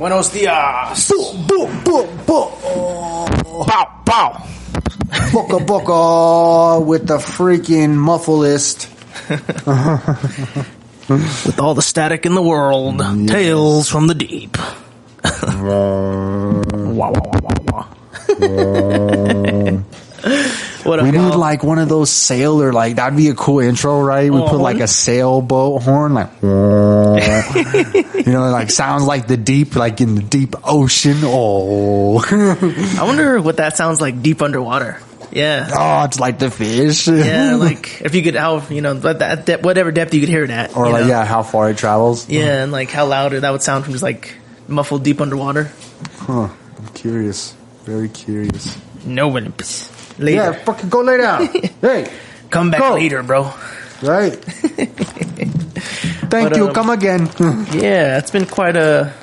Buenos dias. Pow, pow. Boca boca with the freaking mufflist. With all the static in the world. Yes. Tales from the deep. Wah, wah, wah, wah, wah. We need like one of those sailor, like that'd be a cool intro, right? We put like a sailboat horn, like you know, like sounds like the deep, like in the deep ocean. Oh, I wonder what that sounds like deep underwater. Yeah. Oh, it's like the fish. Yeah, like if you could, how, you know, that whatever depth you could hear it at, or like, yeah, how far it travels. Yeah, and like how loud that would sound from just like muffled deep underwater. Huh? I'm curious. Very curious. No one. Later. Yeah, fucking go lay down. Hey, come back later, bro. Right. Thank you. Come again. Yeah, it's been quite a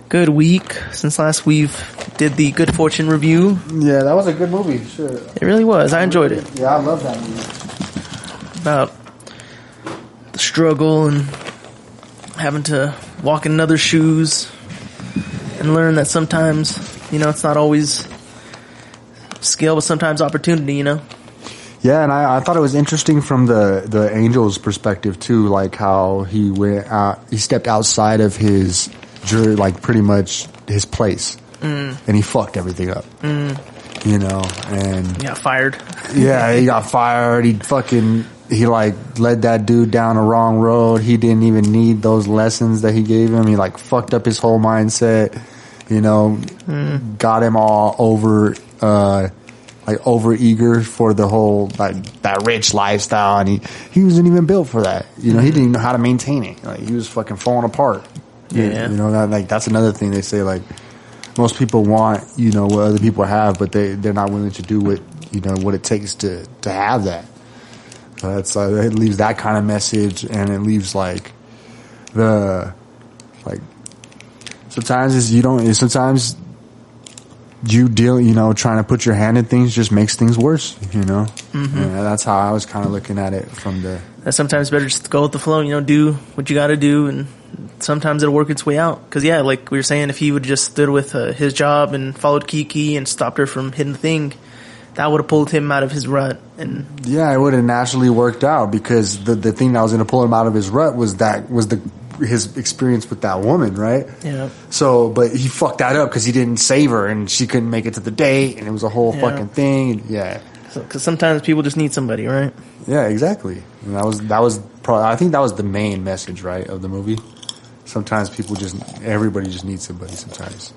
good week since last we've did the Good Fortune review. Yeah, that was a good movie. Sure. It really was. I enjoyed it. Yeah, I love that movie. About the struggle and having to walk in other shoes and learn that sometimes, you know, it's not always skill, but sometimes opportunity, you know? Yeah, and I thought it was interesting from the Angel's perspective too, like how he went out, he stepped outside of his jury, like pretty much his place, and he fucked everything up. You know, and he got fired. Yeah, he got fired. He like led that dude down a wrong road. He didn't even need those lessons that he gave him. He like fucked up his whole mindset. You know, got him all over. Like over eager for the whole like that rich lifestyle, and he wasn't even built for that. You know, he didn't even know how to maintain it. Like he was fucking falling apart. Yeah, you know, that's another thing they say. Like most people want, you know, what other people have, but they're not willing to do what it takes to have that. So that's it leaves that kind of message, and it leaves like sometimes you deal, you know, trying to put your hand in things just makes things worse, you know? And that's how I was kind of looking at it from the... Sometimes better just go with the flow, you know, do what you got to do, and sometimes it'll work its way out. Because, yeah, like we were saying, if he would just stood with his job and followed Kiki and stopped her from hitting the thing, that would have pulled him out of his rut. And yeah, it would have naturally worked out, because the thing that was going to pull him out of his rut was his experience with that woman, right? Yeah. So, but he fucked that up because he didn't save her, and she couldn't make it to the date, and it was a whole fucking thing. Yeah. Because sometimes people just need somebody, right? Yeah, exactly. And that was probably, I think that was the main message, right, of the movie. Sometimes everybody just needs somebody sometimes.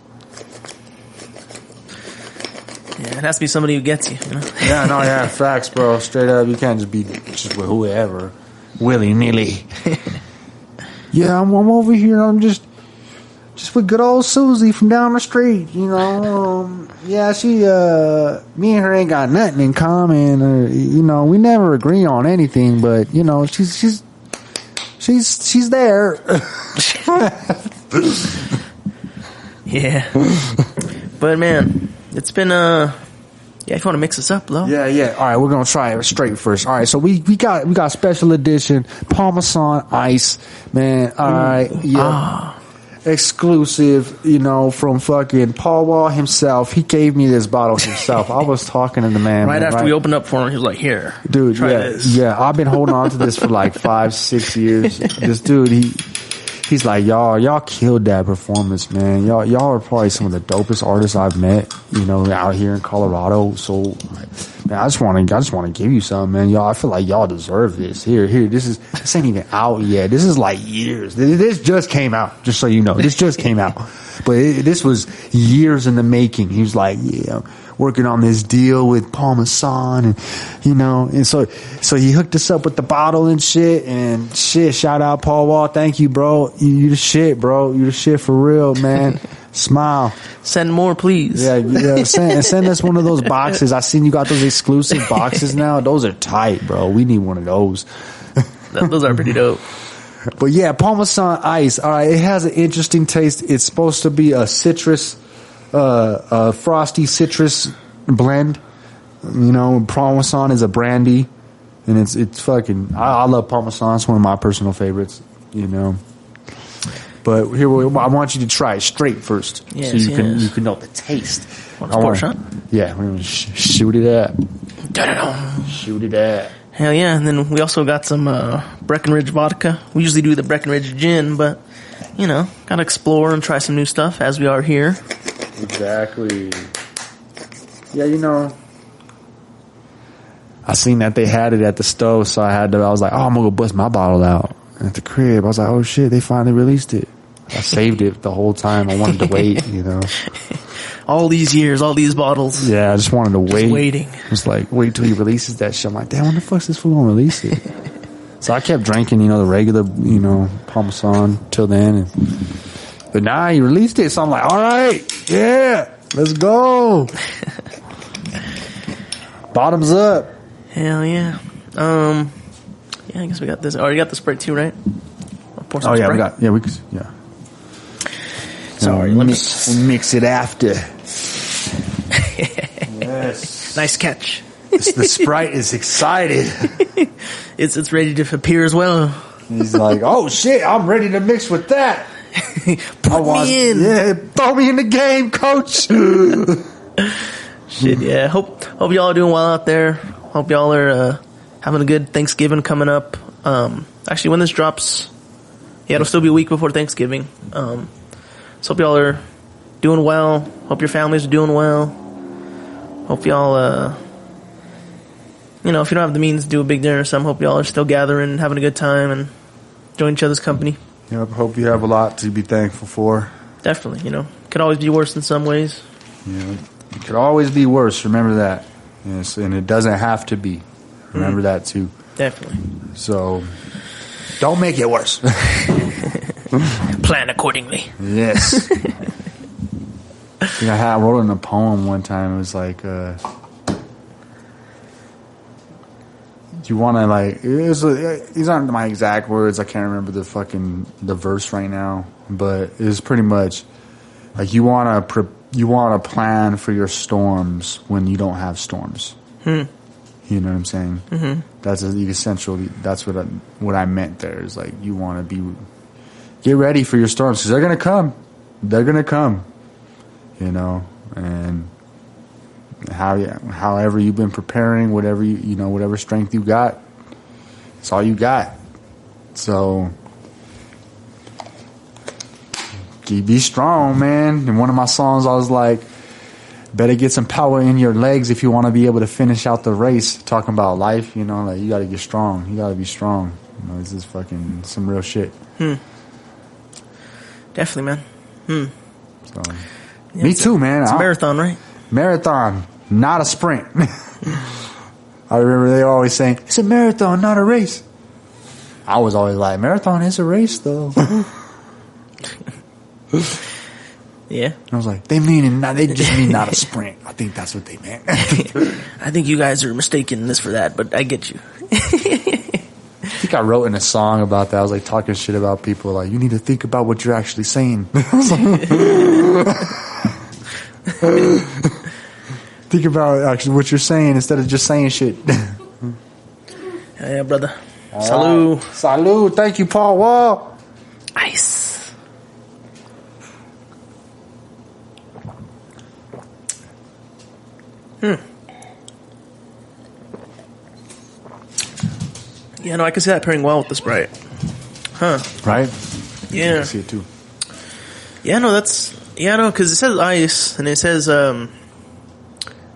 Yeah, it has to be somebody who gets you, you know? Yeah, no, yeah, facts, bro. Straight up, you can't just be just with whoever, willy-nilly. Yeah, I'm over here. I'm just with good old Susie from down the street. You know, yeah, she, me and her ain't got nothing in common, or you know, we never agree on anything. But you know, she's there. Yeah, but man, it's been yeah, if you want to mix this up, Lo. Yeah. All right, we're gonna try it straight first. All right, so we got special edition Parmesan ice, man. All right, yeah, exclusive. You know, from fucking Paul Wall himself. He gave me this bottle himself. I was talking to the man right after we opened up for him. He was like, "Here, dude, try this." Yeah. I've been holding on to this for like 5-6 years. This dude, He's like, y'all killed that performance, man. Y'all are probably some of the dopest artists I've met, you know, out here in Colorado. So, man, I just want to give you something, man. Y'all, I feel like y'all deserve this. Here, this ain't even out yet. This is like years. This just came out, just so you know. This just came out. But this was years in the making. He was like, yeah, working on this deal with Parmesan, and you know, and so he hooked us up with the bottle and shit, and shit, shout out Paul Wall, thank you, bro. You the shit, bro. You the shit for real, man. Smile. Send more, please. Yeah. Send us one of those boxes. I seen you got those exclusive boxes now. Those are tight, bro. We need one of those. Those are pretty dope. But yeah, Parmesan ice. All right, it has an interesting taste. It's supposed to be a citrus, a frosty citrus blend. You know, Parmesan is a brandy, and it's fucking. I love Parmesan. It's one of my personal favorites. You know. But here, I want you to try it straight first, Yes, so you can know the taste. Want a pour shot? Yeah, we're gonna shoot it up. Da-da-dum. Shoot it up. Hell yeah! And then we also got some Breckenridge vodka. We usually do the Breckenridge gin, but gotta explore and try some new stuff as we are here. Exactly. Yeah, I seen that they had it at the stove, so I was like, I'm gonna go bust my bottle out at the crib. I was like, oh shit, they finally released it. I saved it the whole time. I wanted to wait, All these years, all these bottles. Yeah, I just wanted to wait. Just waiting. Just like, wait till he releases that shit. I'm like, damn, when the fuck's this fool gonna release it? So I kept drinking, the regular, Parmesan till then. But now he released it, so I'm like, all right, yeah, let's go. Bottoms up. Hell yeah. Yeah, I guess we got this. Oh, you got the Sprite too, right? I'll pour some Sprite. Sorry, we'll mix it after. Yes. Nice catch. The Sprite is excited. It's ready to appear as well. He's like, oh shit, I'm ready to mix with that. Put me in. Yeah, throw me in the game, coach. Shit, yeah. Hope y'all are doing well out there. Hope y'all are having a good Thanksgiving coming up. Actually, when this drops, it'll still be a week before Thanksgiving. So hope y'all are doing well. Hope your families are doing well. Hope y'all, if you don't have the means to do a big dinner or something, hope y'all are still gathering, having a good time, and enjoying each other's company. Yep, hope you have a lot to be thankful for. Definitely, could always be worse in some ways. Yeah, it could always be worse. Remember that. Yes, and it doesn't have to be. Remember that too. Definitely. So, don't make it worse. Plan accordingly. Yes. I wrote in a poem one time. It was like, you want to these aren't my exact words. I can't remember the verse right now, but it's pretty much like you want to plan for your storms when you don't have storms. You know what I'm saying? Mm-hmm. That's essentially that's what I meant there. Is like you want to get ready for your storms because they're gonna come. They're gonna come. And however you've been preparing, whatever whatever strength you got, it's all you got. So be strong, man. In one of my songs, I was like, better get some power in your legs if you want to be able to finish out the race. Talking about life, you got to get strong. You got to be strong. This is fucking some real shit. Definitely, man. So, me too, man. It's a marathon, right? Marathon, not a sprint. I remember they were always saying, it's a marathon, not a race. I was always like, marathon is a race, though. Yeah. I was like, they just mean not a sprint. I think that's what they meant. I think you guys are mistaking this for that, but I get you. I think I wrote in a song about that. I was like talking shit about people like, you need to think about what you're actually saying. Think about actually what you're saying instead of just saying shit. Yeah, brother. All Salud. Right. Salud. Thank you, Paul Wall. Ice. Yeah, no, I can see that pairing well with the Sprite. Huh. Right? Yeah. I see it too. Yeah, no, because it says ice, and it says,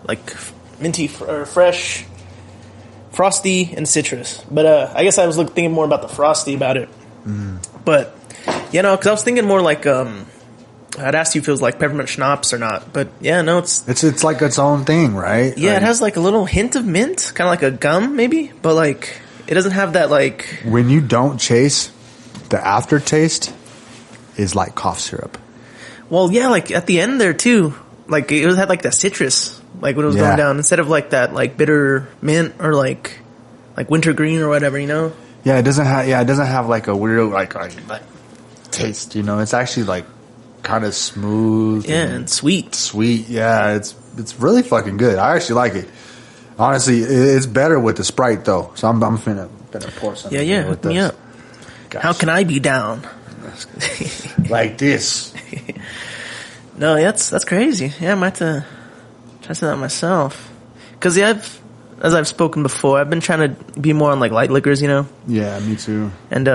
like, minty, or fresh, frosty, and citrus. But, I guess I was thinking more about the frosty about it. But, because I was thinking more like, I'd asked you if it was like peppermint schnapps or not, but yeah, no, it's like its own thing, right? Yeah, it has like a little hint of mint, kind of like a gum maybe, but like it doesn't have that like. When you don't chase, the aftertaste is like cough syrup. Well, yeah, like at the end there too, like it had like that citrus, like when it was going down, instead of like that like bitter mint or like wintergreen or whatever, Yeah, it doesn't have like a weird like taste, It's actually like kind of smooth, and sweet. Yeah, it's really fucking good. I actually like it. Honestly, it's better with the Sprite though. So I'm finna pour some. Yeah, hook me up. How can I be down? like this. No, that's crazy. Yeah, I might have to try to say that myself. Because, yeah, as I've spoken before, I've been trying to be more on, like, light liquors, you know? Yeah, me too. And,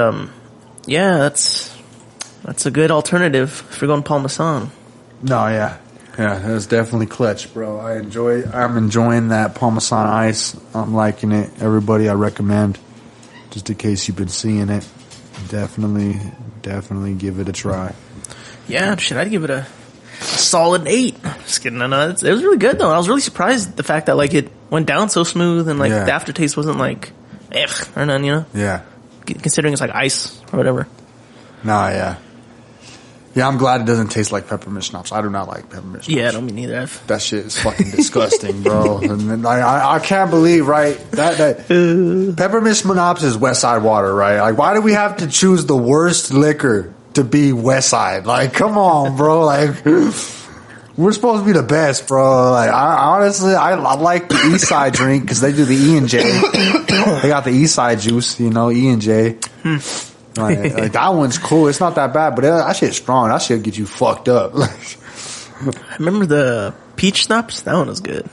yeah, that's a good alternative if you're going Parmesan. No, yeah. Yeah, that's definitely clutch, bro. I'm enjoying that Parmesan ice. I'm liking it. Everybody, I recommend, just in case you've been seeing it, definitely give it a try. Yeah, shit, I'd give it a solid 8. Just kidding. No, it was really good, though. I was really surprised at the fact that, like, it went down so smooth and, like, the aftertaste wasn't, like, or none, you know? Yeah. Considering it's, like, ice or whatever. Nah, yeah. Yeah, I'm glad it doesn't taste like peppermint schnapps. I do not like peppermint schnapps. Yeah, I don't mean either. That shit is fucking disgusting, bro. And then, I can't believe, right, that peppermint schnapps is West Side water, right? Like, why do we have to choose the worst liquor to be West Side? Like, come on, bro. Like, we're supposed to be the best, bro. Like, honestly, I like the East Side drink because they do the E and J. They got the East Side juice, you know, E and J. Like that one's cool. It's not that bad, but that shit's strong. That shit get you fucked up. I remember the peach schnapps. That one was good.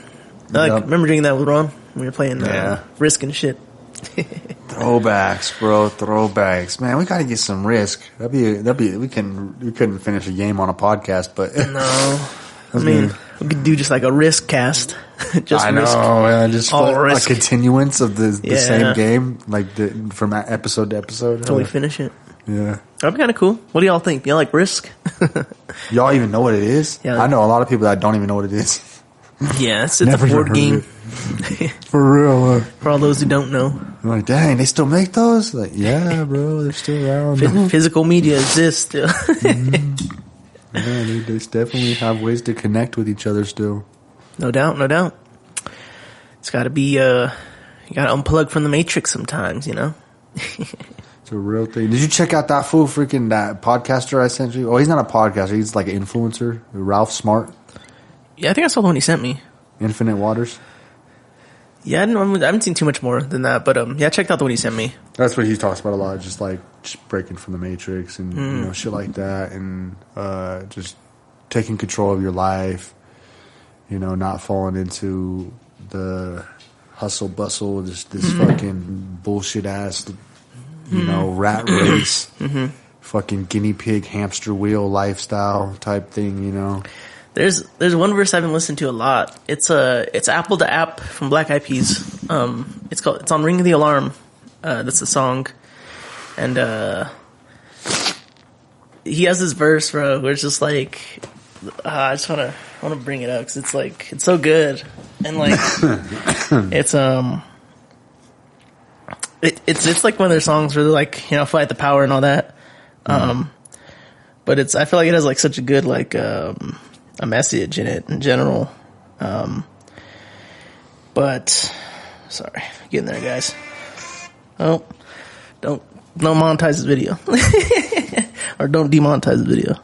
I remember drinking that with Ron when we were playing Risk and shit. Throwbacks, bro. Throwbacks. Man, we gotta get some Risk. That'd be. We couldn't finish a game on a podcast, but no. I mean, we could do just like a Risk cast. Just I know, Risk. Yeah, just all a Risk. continuance of the same game, like from episode to episode. Until we finish it. Yeah. That'd be kind of cool. What do y'all think? Y'all like Risk? Y'all even know what it is? Yeah. I know a lot of people that don't even know what it is. Yeah, it's a board game. For real. For all those who don't know. I'm like, dang, they still make those? Like, yeah, bro, they're still around. Physical media exists still. Yeah, they definitely have ways to connect with each other still. No doubt. It's gotta be, you gotta unplug from the Matrix sometimes, you know? It's a real thing. Did you check out that fool freaking that podcaster I sent you? Oh, he's not a podcaster. He's like an influencer. Ralph Smart. Yeah, I think I saw the one he sent me. Infinite Waters. Yeah, I haven't seen too much more than that, but yeah, I checked out the one he sent me. That's what he talks about a lot, just like breaking from the Matrix and you know shit like that, and just taking control of your life. You know, not falling into the hustle bustle, this fucking bullshit ass, you know, rat race, fucking guinea pig hamster wheel lifestyle type thing. You know. There's one verse I've been listening to a lot. It's Apple to App from Black Eyed Peas. It's on Ring the Alarm. That's the song. And he has this verse, bro, where it's just like I just wanna bring it up because it's like it's so good. And like it's like one of their songs where they're like, you know, fight the power and all that. But I feel like it has like such a good like a message in it in general. But sorry, getting there, guys. Oh, don't monetize this video. Or don't demonetize the video.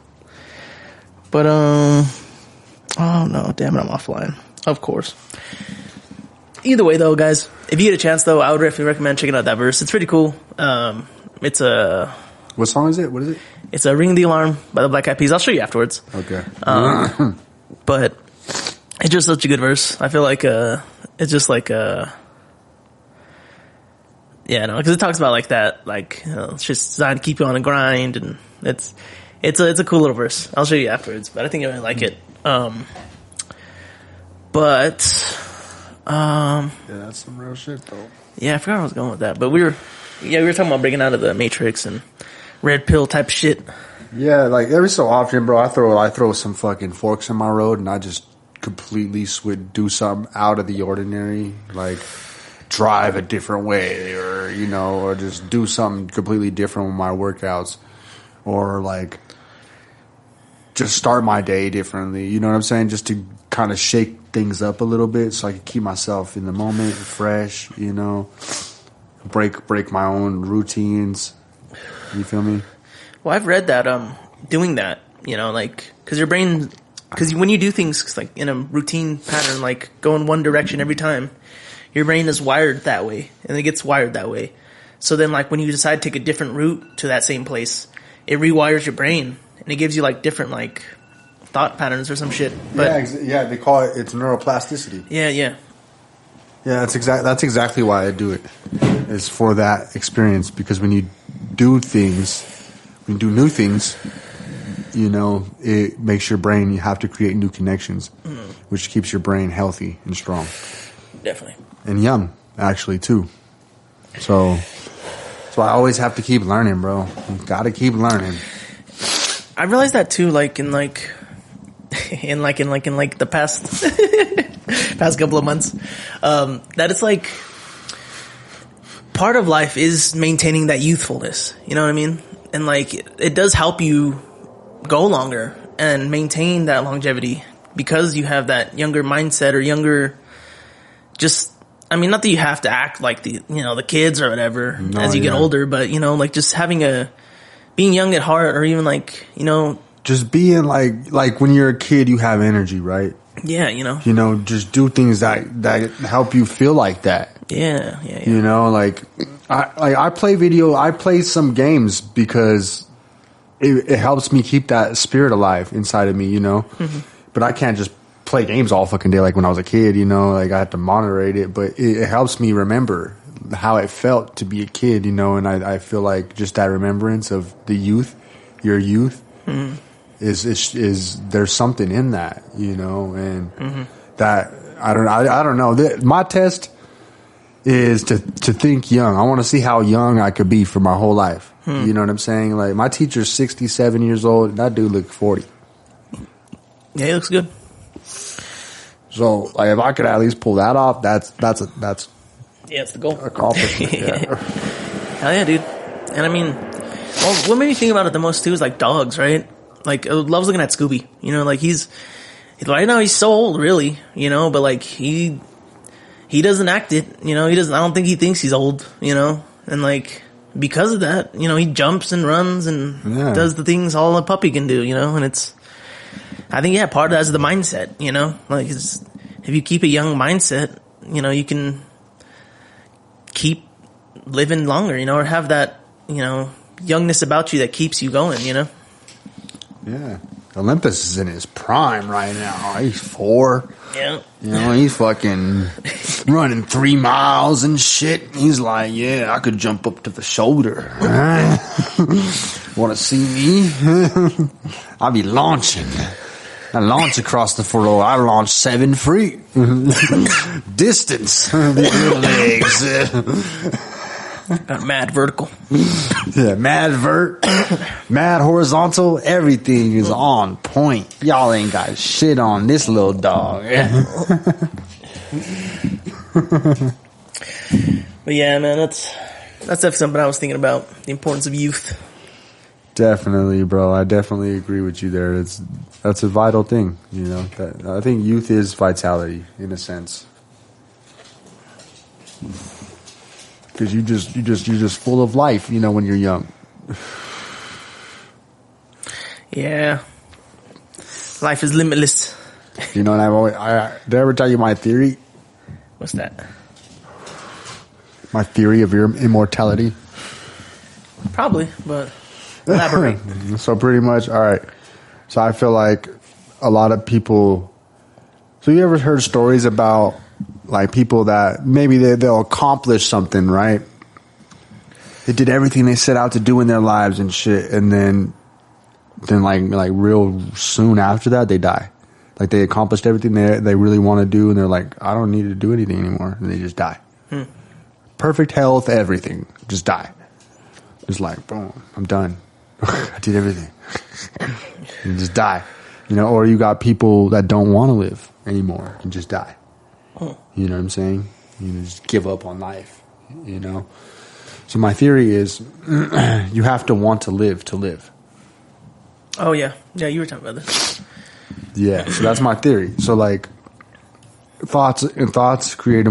But oh no, damn it, I'm offline. Of course. Either way though, guys, if you get a chance though, I would definitely recommend checking out that verse. It's pretty cool. It's a What song is it? What is it? It's a Ring the Alarm by the Black Eyed Peas. I'll show you afterwards. Okay. But it's just such a good verse. I feel like it's just like yeah, no, because it talks about like that, like you know, it's just designed to keep you on a grind, and it's a cool little verse. I'll show you afterwards, but I think you might like it. But yeah, that's some real shit though. Yeah, I forgot where I was going with that, but we were talking about breaking out of the Matrix and red pill type shit. Yeah, like every so often, bro, I throw some fucking forks in my road, and I just completely do something out of the ordinary, like drive a different way, or you know, or just do something completely different with my workouts, or like just start my day differently. You know what I'm saying? Just to kind of shake things up a little bit, so I can keep myself in the moment, fresh. You know, break my own routines. You feel me? Well, I've read that doing that, you know, like because your brain, because when you do things like in a routine pattern, like go in one direction every time, your brain is wired that way, and it gets wired that way. So then, like when you decide to take a different route to that same place, it rewires your brain, and it gives you like different like thought patterns or some shit. But they call it's neuroplasticity. Yeah. That's exactly why I do it. Is for that experience, because when you do new things, you know, it makes your brain, you have to create new connections, which keeps your brain healthy and strong. Definitely. And young, actually, too. So I always have to keep learning, bro. You gotta keep learning. I realized that too, like in the past couple of months, that it's like part of life is maintaining that youthfulness. You know what I mean? And like it does help you go longer and maintain that longevity because you have that younger mindset or younger. Just, I mean, not that you have to act like the kids or whatever as you get older, but you know, like just being young at heart, or even like, you know, just being like when you're a kid, you have energy, right? Yeah, you know, just do things that help you feel like that. Yeah. You know, I play some games because it helps me keep that spirit alive inside of me, you know. But I can't just play games all fucking day like when I was a kid, you know. Like I have to moderate it, but it helps me remember how it felt to be a kid, you know. And I feel like just that remembrance of your youth, is there's something in that, you know. And that I don't know. My test is to think young. I want to see how young I could be for my whole life. You know what I'm saying? Like my teacher's 67 years old. And that dude looked 40. Yeah, he looks good. So, like, if I could at least pull that off, that's it's the goal. Accomplishment. Yeah. Hell yeah, dude. And I mean, what made me think about it the most too is like dogs, right? Like, I loves looking at Scooby. You know, like right now he's so old, really. You know, but like he doesn't act it. You know, he doesn't. I don't think he thinks he's old. You know, and like because of that, you know, he jumps and runs and does the things all a puppy can do. You know, and I think, part of that is the mindset, you know? Like, if you keep a young mindset, you know, you can keep living longer, you know, or have that, you know, youngness about you that keeps you going, you know? Yeah. Olympus is in his prime right now. He's 4. Yeah. You know, he's fucking running 3 miles and shit. He's like, yeah, I could jump up to the shoulder. Want to see me? I'll be launching. I launch across the floor. I launch 7 feet. Distance. Legs. Got mad vertical. Yeah, mad horizontal. Everything is on point. Y'all ain't got shit on this little dog. But yeah, man, that's definitely something I was thinking about. The importance of youth. Definitely, bro. I definitely agree with you there. That's a vital thing, you know. I think youth is vitality in a sense, because you're just full of life, you know, when you're young. Yeah, life is limitless. You know, and did I ever tell you my theory? What's that? My theory of your immortality. Probably, but. Elaborate. So pretty much, all right. So I feel like a lot of people. So you ever heard stories about like people that maybe they'll accomplish something, right? They did everything they set out to do in their lives and shit, and then like real soon after that they die. Like they accomplished everything they really want to do, and they're like, I don't need to do anything anymore, and they just die. Perfect health, everything, just die. Just like boom, I'm done. I did everything. And just die. You know, or you got people that don't want to live anymore and just die. You know what I'm saying? You know, just give up on life. You know? So my theory is you have to want to live to live. Oh, yeah. Yeah, you were talking about this. Yeah, so that's my theory. So like thoughts create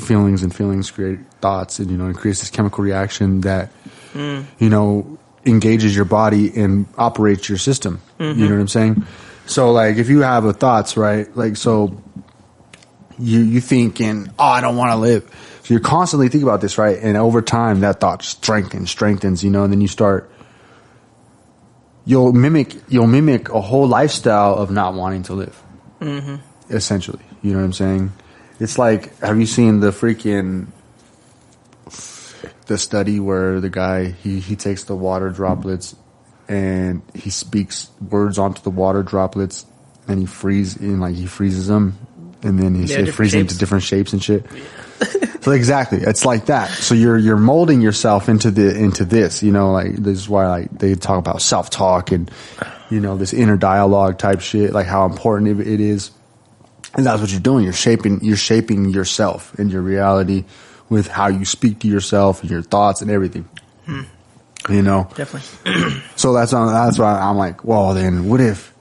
feelings, and feelings create thoughts, and you know, it creates this chemical reaction that you know, engages your body and operates your system. You know what I'm saying? So like if you have thoughts, right? Like so you thinking, oh, I don't want to live. So you're constantly thinking about this, right? And over time that thought strengthens, you know, and then you you'll mimic a whole lifestyle of not wanting to live. Mm-hmm. Essentially, you know what I'm saying? It's like, have you seen the study where the guy he takes the water droplets and he speaks words onto the water droplets and he freezes them and then he freezes them to different shapes and shit. Yeah. So exactly, it's like that. So you're molding yourself into this, you know, like this is why like they talk about self-talk and, you know, this inner dialogue type shit, like how important it is. And that's what you're doing. You're shaping yourself and your reality with how you speak to yourself and your thoughts and everything. You know, definitely. So that's why I'm like, well, then what if,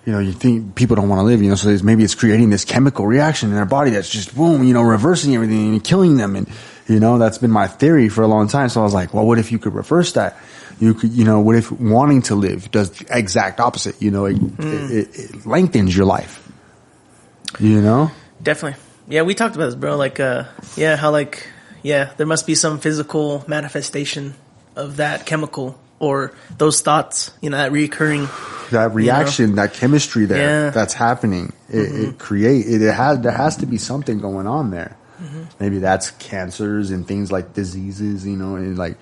you know, you think people don't want to live, you know, so maybe it's creating this chemical reaction in their body that's just boom, you know, reversing everything and killing them. And, you know, that's been my theory for a long time. So I was like, well, what if you could reverse that? You could, you know, what if wanting to live does the exact opposite? You know, it lengthens your life. You know? Definitely. Yeah, we talked about this, bro. Like, how like, there must be some physical manifestation of that chemical or those thoughts, you know, that reoccurring. That reaction, that chemistry that's happening. There has to be something going on there. Mm-hmm. Maybe that's cancers and things like diseases, you know, and like,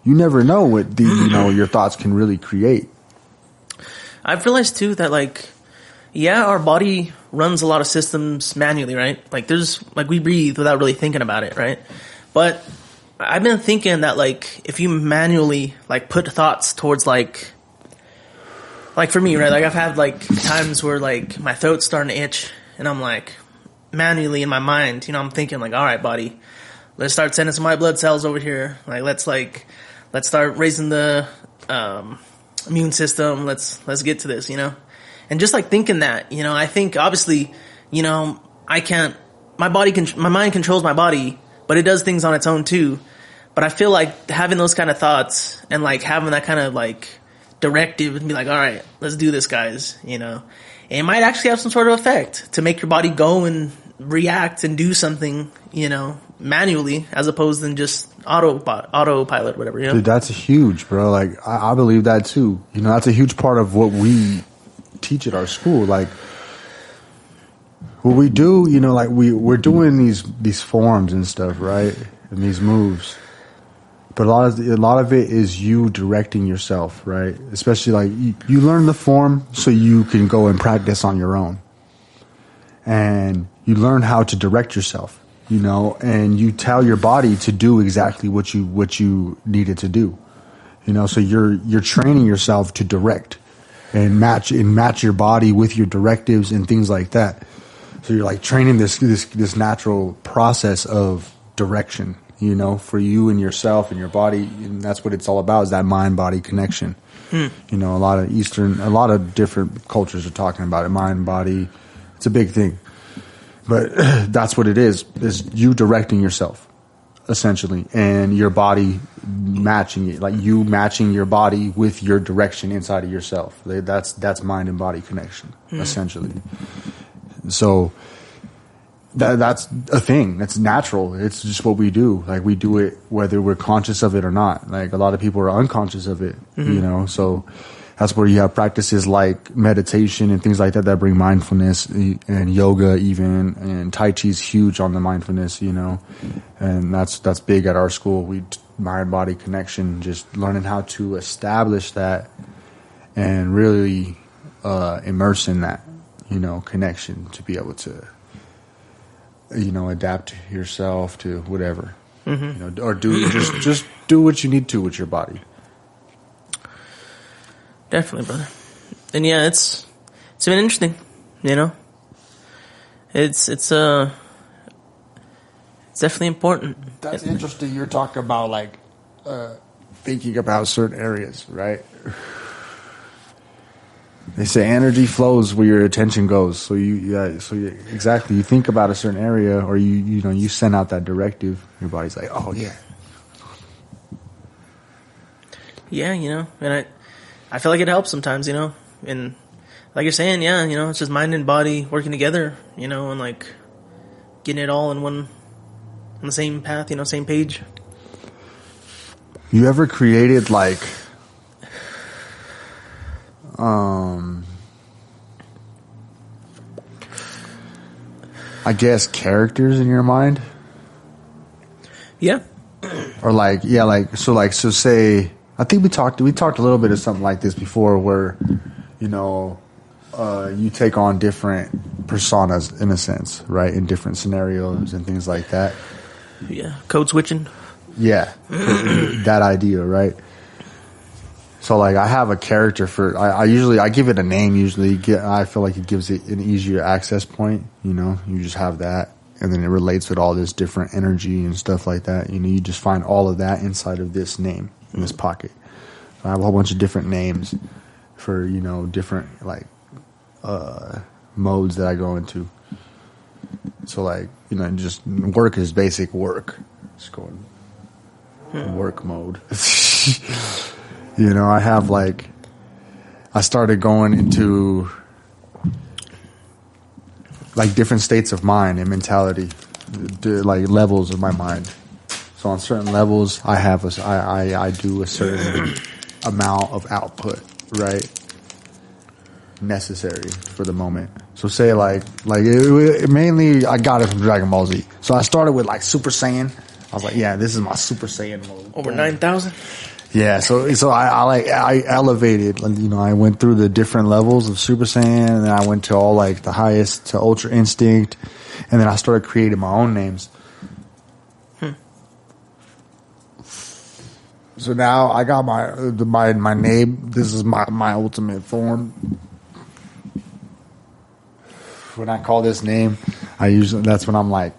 you never know what you know, your thoughts can really create. I've realized too that like, our body runs a lot of systems manually, right? Like we breathe without really thinking about it, right? But I've been thinking that like, if you manually like put thoughts towards like for me, right? Like I've had like times where like my throat's starting to itch and I'm like manually in my mind, you know, I'm thinking like, all right, body, let's start sending some white blood cells over here. Like, let's start raising the, immune system. Let's get to this, you know? And just like thinking that, you know, I think obviously, you know, my mind controls my body, but it does things on its own too. But I feel like having those kind of thoughts and like having that kind of like directive and be like, all right, let's do this, guys, you know, it might actually have some sort of effect to make your body go and react and do something, you know, manually as opposed to just autopilot, whatever, you know? Dude, that's huge, bro. Like, I believe that too. You know, that's a huge part of what we teach at our school. Like, what we do, you know, like we're doing these forms and stuff, right? And these moves. But a lot of it is you directing yourself, right? Especially like you learn the form so you can go and practice on your own. And you learn how to direct yourself, you know, and you tell your body to do exactly what you need it to do. You know, so you're training yourself to direct and match your body with your directives and things like that. So you're like training this natural process of direction, you know, for you and yourself and your body, and that's what it's all about, is that mind-body connection. You know, a lot of different cultures are talking about it, mind-body. It's a big thing. But that's what it is you directing yourself, essentially, and your body matching it, like you matching your body with your direction inside of yourself. That's mind and body connection, essentially. So that's a thing. That's natural. It's just what we do. Like, we do it whether we're conscious of it or not. Like, a lot of people are unconscious of it, you know, so that's where you have practices like meditation and things like that bring mindfulness, and yoga even, and Tai Chi is huge on the mindfulness, you know, and that's big at our school. Mind-body connection, just learning how to establish that and really immerse in that, you know, connection to be able to, you know, adapt yourself to whatever, you know, or just do what you need to with your body. Definitely, brother. And yeah, it's been interesting, you know. It's definitely important. That's interesting. You're talking about like thinking about certain areas, right? They say energy flows where your attention goes. So exactly. You think about a certain area, or you send out that directive. Your body's like, oh yeah. Yeah, you know, and I feel like it helps sometimes, you know, and like you're saying, yeah, you know, it's just mind and body working together, you know, and like getting it all on the same path, you know, same page. You ever created like I guess characters in your mind. Yeah. Or like, yeah, like, so say, I think we talked a little bit of something like this before where, you know, you take on different personas in a sense, right? In different scenarios and things like that. Yeah. Code switching. Yeah. That idea, right? So like I have a character for, I give it a name usually. I feel like it gives it an easier access point, you know, you just have that. And then it relates with all this different energy and stuff like that. You know, you just find all of that inside of this name in this pocket. So I have a whole bunch of different names for, you know, different like modes that I go into. So like, you know, just work is basic work. Just going work mode. You know, I have like, I started going into like different states of mind and mentality, like levels of my mind. So on certain levels, I do a certain amount of output, right? Necessary for the moment. So say like it mainly I got it from Dragon Ball Z. So I started with like Super Saiyan. I was like, yeah, this is my Super Saiyan mode. Over 9,000. Yeah, so I elevated, you know, I went through the different levels of Super Saiyan, and then I went to all like the highest to Ultra Instinct, and then I started creating my own names. So now I got my name. This is my ultimate form. When I call this name, that's when I'm like,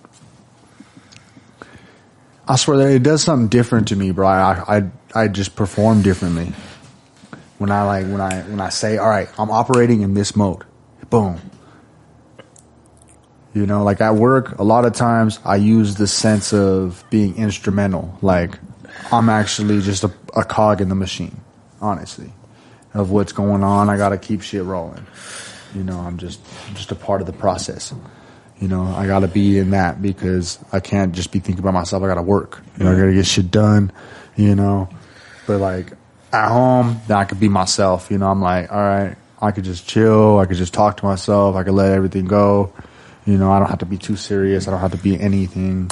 I swear that it does something different to me, bro. I just perform differently. When I say, all right, I'm operating in this mode. Boom. You know, like at work, a lot of times I use the sense of being instrumental. Like I'm actually just a cog in the machine, honestly, of what's going on. I got to keep shit rolling. You know, I'm just a part of the process. You know, I got to be in that because I can't just be thinking about myself. I got to work. You know, I got to get shit done, you know. But like at home, then I could be myself. You know, I'm like, all right, I could just chill. I could just talk to myself. I could let everything go. You know, I don't have to be too serious. I don't have to be anything.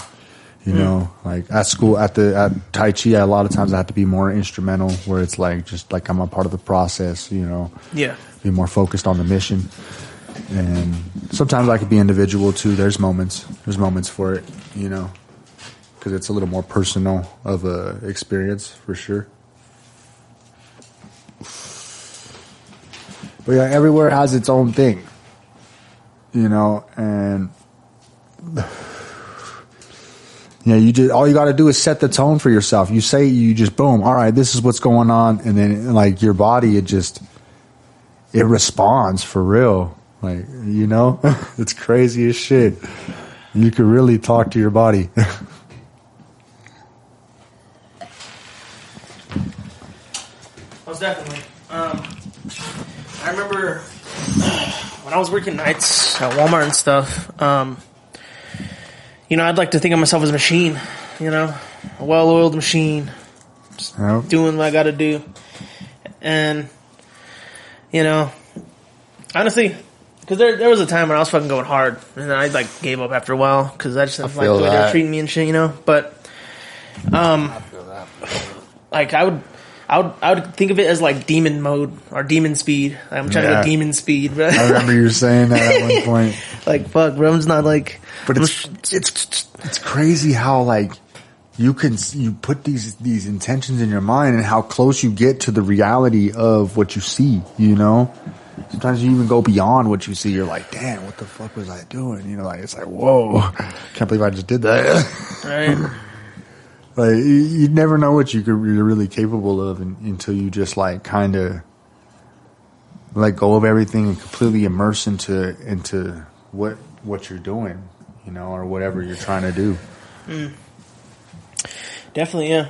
You know, like at school, at Tai Chi, a lot of times I have to be more instrumental where it's like, just like I'm a part of the process, you know. Yeah. Be more focused on the mission. And sometimes I could be individual too. There's moments for it, you know, because it's a little more personal of a experience for sure. But yeah, everywhere has its own thing, you know, and yeah, all you got to do is set the tone for yourself. You just boom, all right, this is what's going on, and then like your body, it responds for real. Like, you know, it's crazy as shit. You could really talk to your body. Most definitely. I remember when I was working nights at Walmart and stuff, you know, I'd like to think of myself as a machine, you know, a well-oiled machine, just doing what I got to do. And, you know, honestly, because there was a time when I was fucking going hard, and then I like gave up after a while because I just didn't like the way they were treating me and shit, you know. But, I feel that. Like I would think of it as like demon mode or demon speed. I'm trying to go demon speed, bro. I remember you saying that at one point. Like fuck, bro. I'm just not like. But it's crazy how like you put these intentions in your mind and how close you get to the reality of what you see. You know. Sometimes you even go beyond what you see. You're like, damn, what the fuck was I doing? You know, like, it's like, whoa, can't believe I just did that. Right. Like, you never know what you're really capable of until you just, like, kind of let go of everything and completely immerse into what you're doing, you know, or whatever you're trying to do. Definitely, yeah.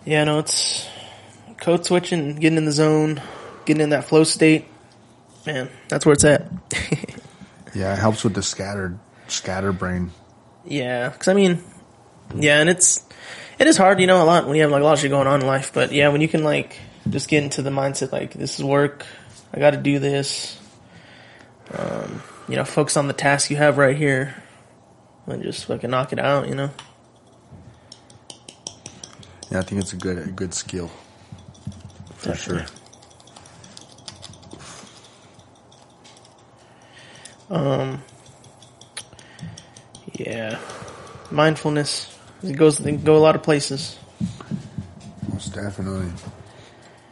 Yeah, no, it's code switching, getting in the zone, getting in that flow state. Man, that's where it's at. Yeah, it helps with the scatter brain. Yeah, because I mean, yeah, and it is hard, you know, a lot when you have like a lot of shit going on in life. But yeah, when you can like just get into the mindset like this is work. I got to do this. Focus on the task you have right here, and just fucking knock it out. Yeah, I think it's a good skill for sure. Yeah, mindfulness. It can go a lot of places. Most definitely.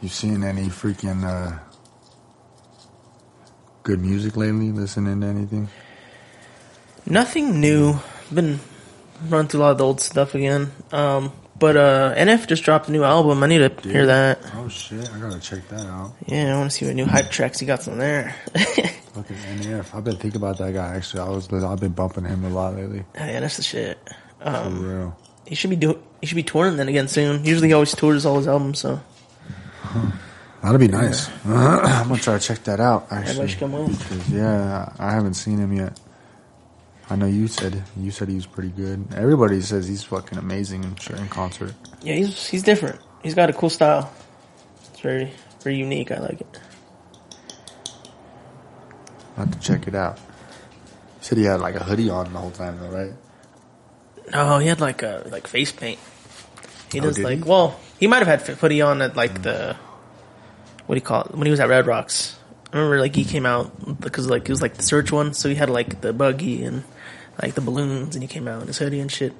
You seen any freaking good music lately? Listening to anything? Nothing new. Been running through a lot of the old stuff again. But NF just dropped a new album. I need to hear that. Oh shit, I gotta check that out. Yeah, I want to see what new hype tracks he got on there. Look at NF. I've been thinking about that guy actually. I've been bumping him a lot lately. Yeah, that's the shit. For real. He should be touring then again soon. Usually he always tours all his albums, so. That'd be nice. I'm gonna try to check that out. Actually, everybody should come on. Because, I haven't seen him yet. I know you said he was pretty good. Everybody says he's fucking amazing in concert. Yeah, he's different. He's got a cool style. It's very, very unique. I like it. I'll have to check it out. You said he had like a hoodie on the whole time though, right? No, he had like face paint. He does like, well, he might have had hoodie on at like the, what do you call it, when he was at Red Rocks. I remember like he came out because like it was like the search one, so he had like the buggy and like the balloons, and he came out in his hoodie and shit.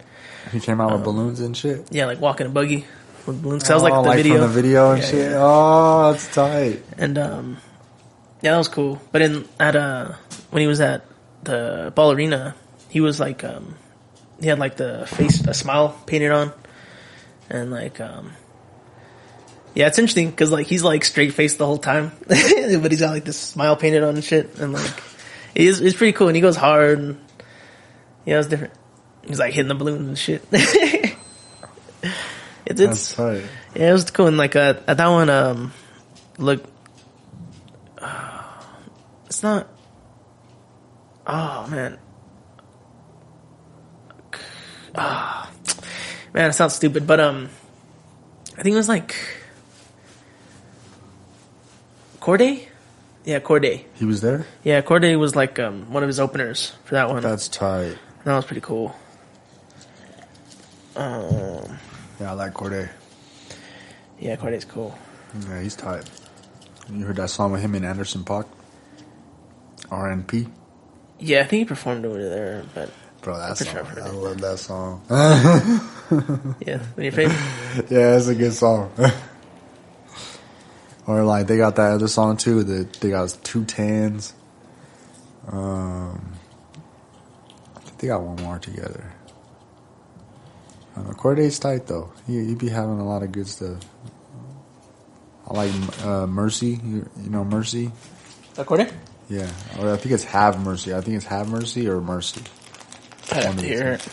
He came out with balloons and shit? Yeah, like walking a buggy with balloons. That was like the video. From the video and shit? Yeah. Oh, that's tight. And yeah, that was cool. But when he was at the Ball Arena, he was like, he had like a smile painted on. And like, yeah, it's interesting because like he's like straight faced the whole time, but he's got like this smile painted on and shit. And like, it's pretty cool. And he goes hard. And yeah, it's different. He's like hitting the balloons and shit. It's tight. Yeah, it was cool. And like at that one, look, it's not. Oh man. Man, it sounds stupid, but I think it was like Corday. Yeah, Corday. He was there? Yeah, Corday was like one of his openers for that one. That's tight. That was pretty cool. Yeah, I like Corday. Yeah, Corday's cool. Yeah, he's tight. You heard that song with him and Anderson .Paak? RNP? Yeah, I think he performed over there, but bro, that song, I love that song. Yeah, when your favorite? Yeah, it's a good song. Or like they got that other song too. That they got 2 Tans. I think they got one more together. Corday's tight though. He be having a lot of good stuff. I like Mercy. You know Mercy? That Corday? Yeah, or I think it's Have Mercy. I think it's Have Mercy or Mercy. I'd have to hear it.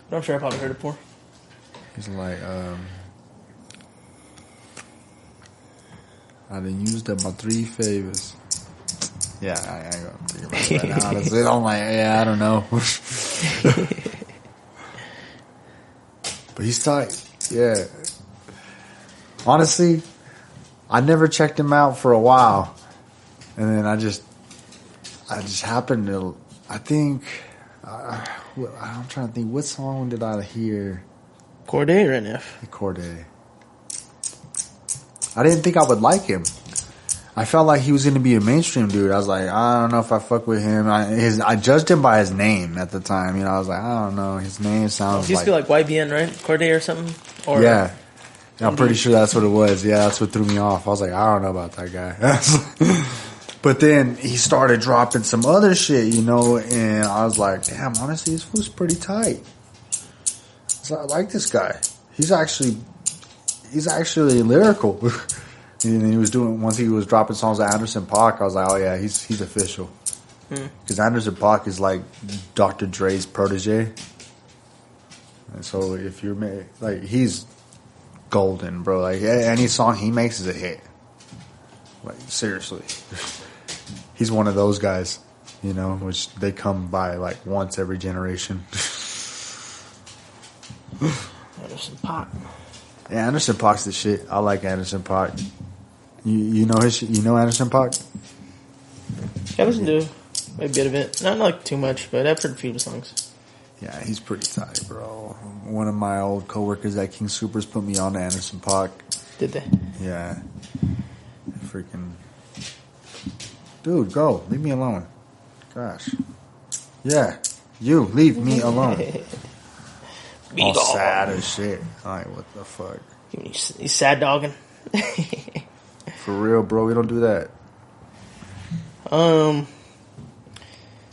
But I'm sure I probably heard it before. He's like, I done used up my 3 favors. Yeah, I ain't gonna think about it right now. Honestly, I'm like, yeah, I don't know. But he's tight. Yeah. Honestly, I never checked him out for a while. And then I just happened to, I think, I'm trying to think, what song did I hear? Corday or NF? Corday. I didn't think I would like him. I felt like he was going to be a mainstream dude. I was like, I don't know if I fuck with him. I judged him by his name at the time. You know, I was like, I don't know. His name sounds like... He used to be like YBN, right? Corday or something? Or yeah. I'm pretty sure that's what it was. Yeah, that's what threw me off. I was like, I don't know about that guy. But then he started dropping some other shit, you know, and I was like, damn, honestly, this fool's pretty tight. So I like this guy. He's actually lyrical. And he was once he was dropping songs with Anderson .Paak, I was like, oh yeah, he's official. Because Anderson .Paak is like Dr. Dre's protege. And so if you're like, he's golden, bro. Like any song he makes is a hit. Like seriously. He's one of those guys, you know, which they come by like once every generation. Anderson .Paak. Yeah, Anderson Paak's the shit. I like Anderson Paak. You know his shit? You know Anderson Paak? I listen to a bit of it. Not like too much, but I've heard a few of the songs. Yeah, he's pretty tight, bro. One of my old coworkers at King Supers put me on to Anderson Paak. Did they? Yeah. Freaking. Dude, go. Leave me alone. Gosh. Yeah. You, leave me alone. All sad as shit. Like, what the fuck? He's sad dogging. For real, bro. We don't do that.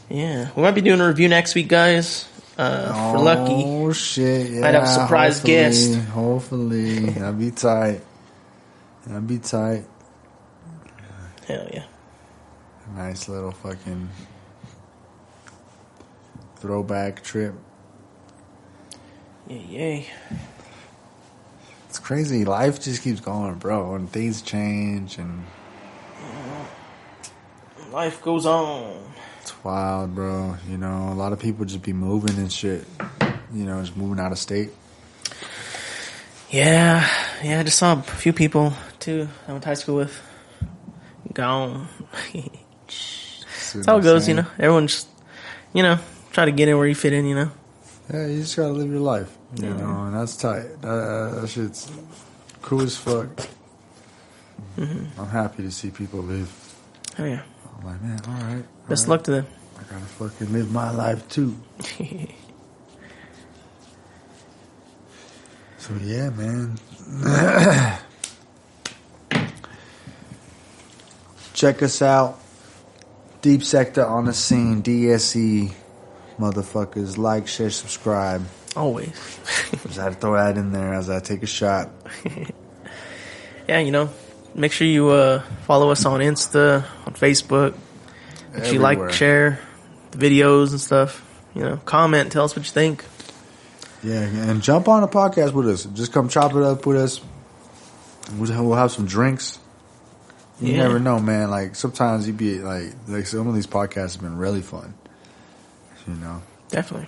Yeah. We might be doing a review next week, guys. For Lucky. Oh, shit. Yeah. Might have a surprise guest. Hopefully. That'd be tight. That'd be tight. Hell yeah. Nice little fucking throwback trip. Yay. It's crazy. Life just keeps going, bro. And things change and Life goes on. it's wild, bro. You know, a lot of people just be moving and shit. You know, just moving out of state. Yeah. Yeah, I just saw a few people, too, I went to high school with. Gone. That's how it goes, you know. Everyone just, you know, try to get in where you fit in, you know. Yeah, you just gotta live your life. You know, and that's tight. That shit's cool as fuck. Mm-hmm. I'm happy to see people live. Oh, yeah. I'm like, man, all right. Best luck to them. I gotta fucking live my life, too. So, yeah, man. Check us out. Deep Sector on the scene. DSE. Motherfuckers. Like, share, subscribe. Always. Just had to throw that in there as I take a shot. Yeah, you know, make sure you follow us on Insta, on Facebook. Make sure you like, share the videos and stuff. You know, comment, tell us what you think. Yeah, and jump on a podcast with us. Just come chop it up with us. We'll have some drinks. You never know, man. Like, sometimes you be like some of these podcasts have been really fun. You know? Definitely.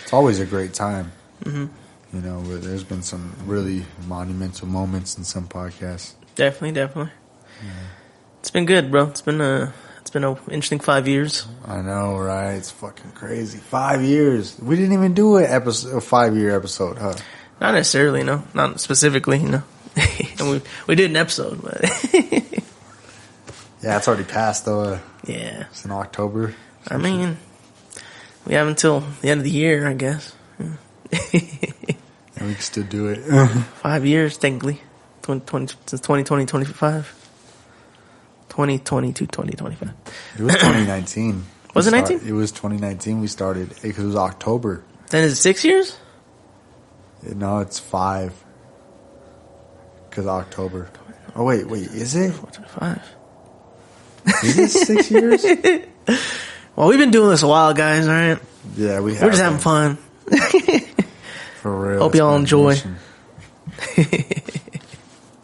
It's always a great time. Mm-hmm. You know, but there's been some really monumental moments in some podcasts. Definitely. Yeah. It's been good, bro. It's been an interesting 5 years. I know, right? It's fucking crazy. 5 years. We didn't even do a 5-year episode, huh? Not necessarily, no. Not specifically, you know. And we did an episode, but yeah, it's already passed though. Yeah, it's in October. I mean, we have until the end of the year, I guess. And we can still do it. 5 years, technically. 2020, 25. 2020 to 2025. It was 2019. Was it 19? It was 2019 we started because it was October. Then is it 6 years? No, it's 5. Because October. Oh, wait, is it? 425. Is it 6 years? Well, we've been doing this a while, guys, alright? Yeah, we have. We're just having fun. For real. Hope y'all enjoy.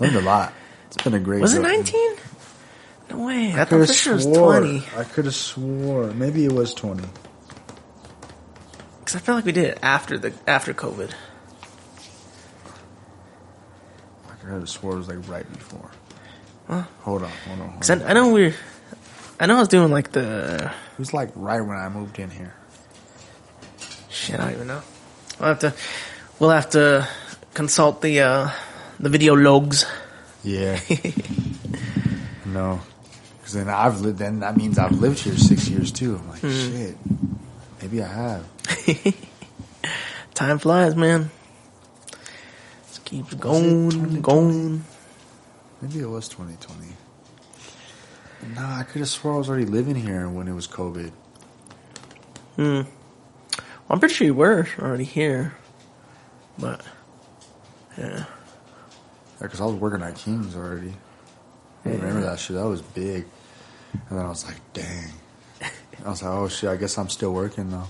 Learned a lot. It's been a great Was it 19? No way. I thought it was 20. I could have swore. Maybe it was 20. Because I feel like we did it after COVID. I could have swore it was like right before. Huh? Hold on. Because I know I was doing like the... It was like right when I moved in here. Shit, I don't even know. We'll have to consult the video logs. Yeah. No. Because then that means I've lived here 6 years too. I'm like, shit. Maybe I have. Time flies, man. Just keeps going. Maybe it was 2020. Nah, I could have swore I was already living here when it was COVID. Well, I'm pretty sure you were already here. But, yeah. Because I was working at King's already. I remember that shit. That was big. And then I was like, dang. I was like, oh shit, I guess I'm still working though.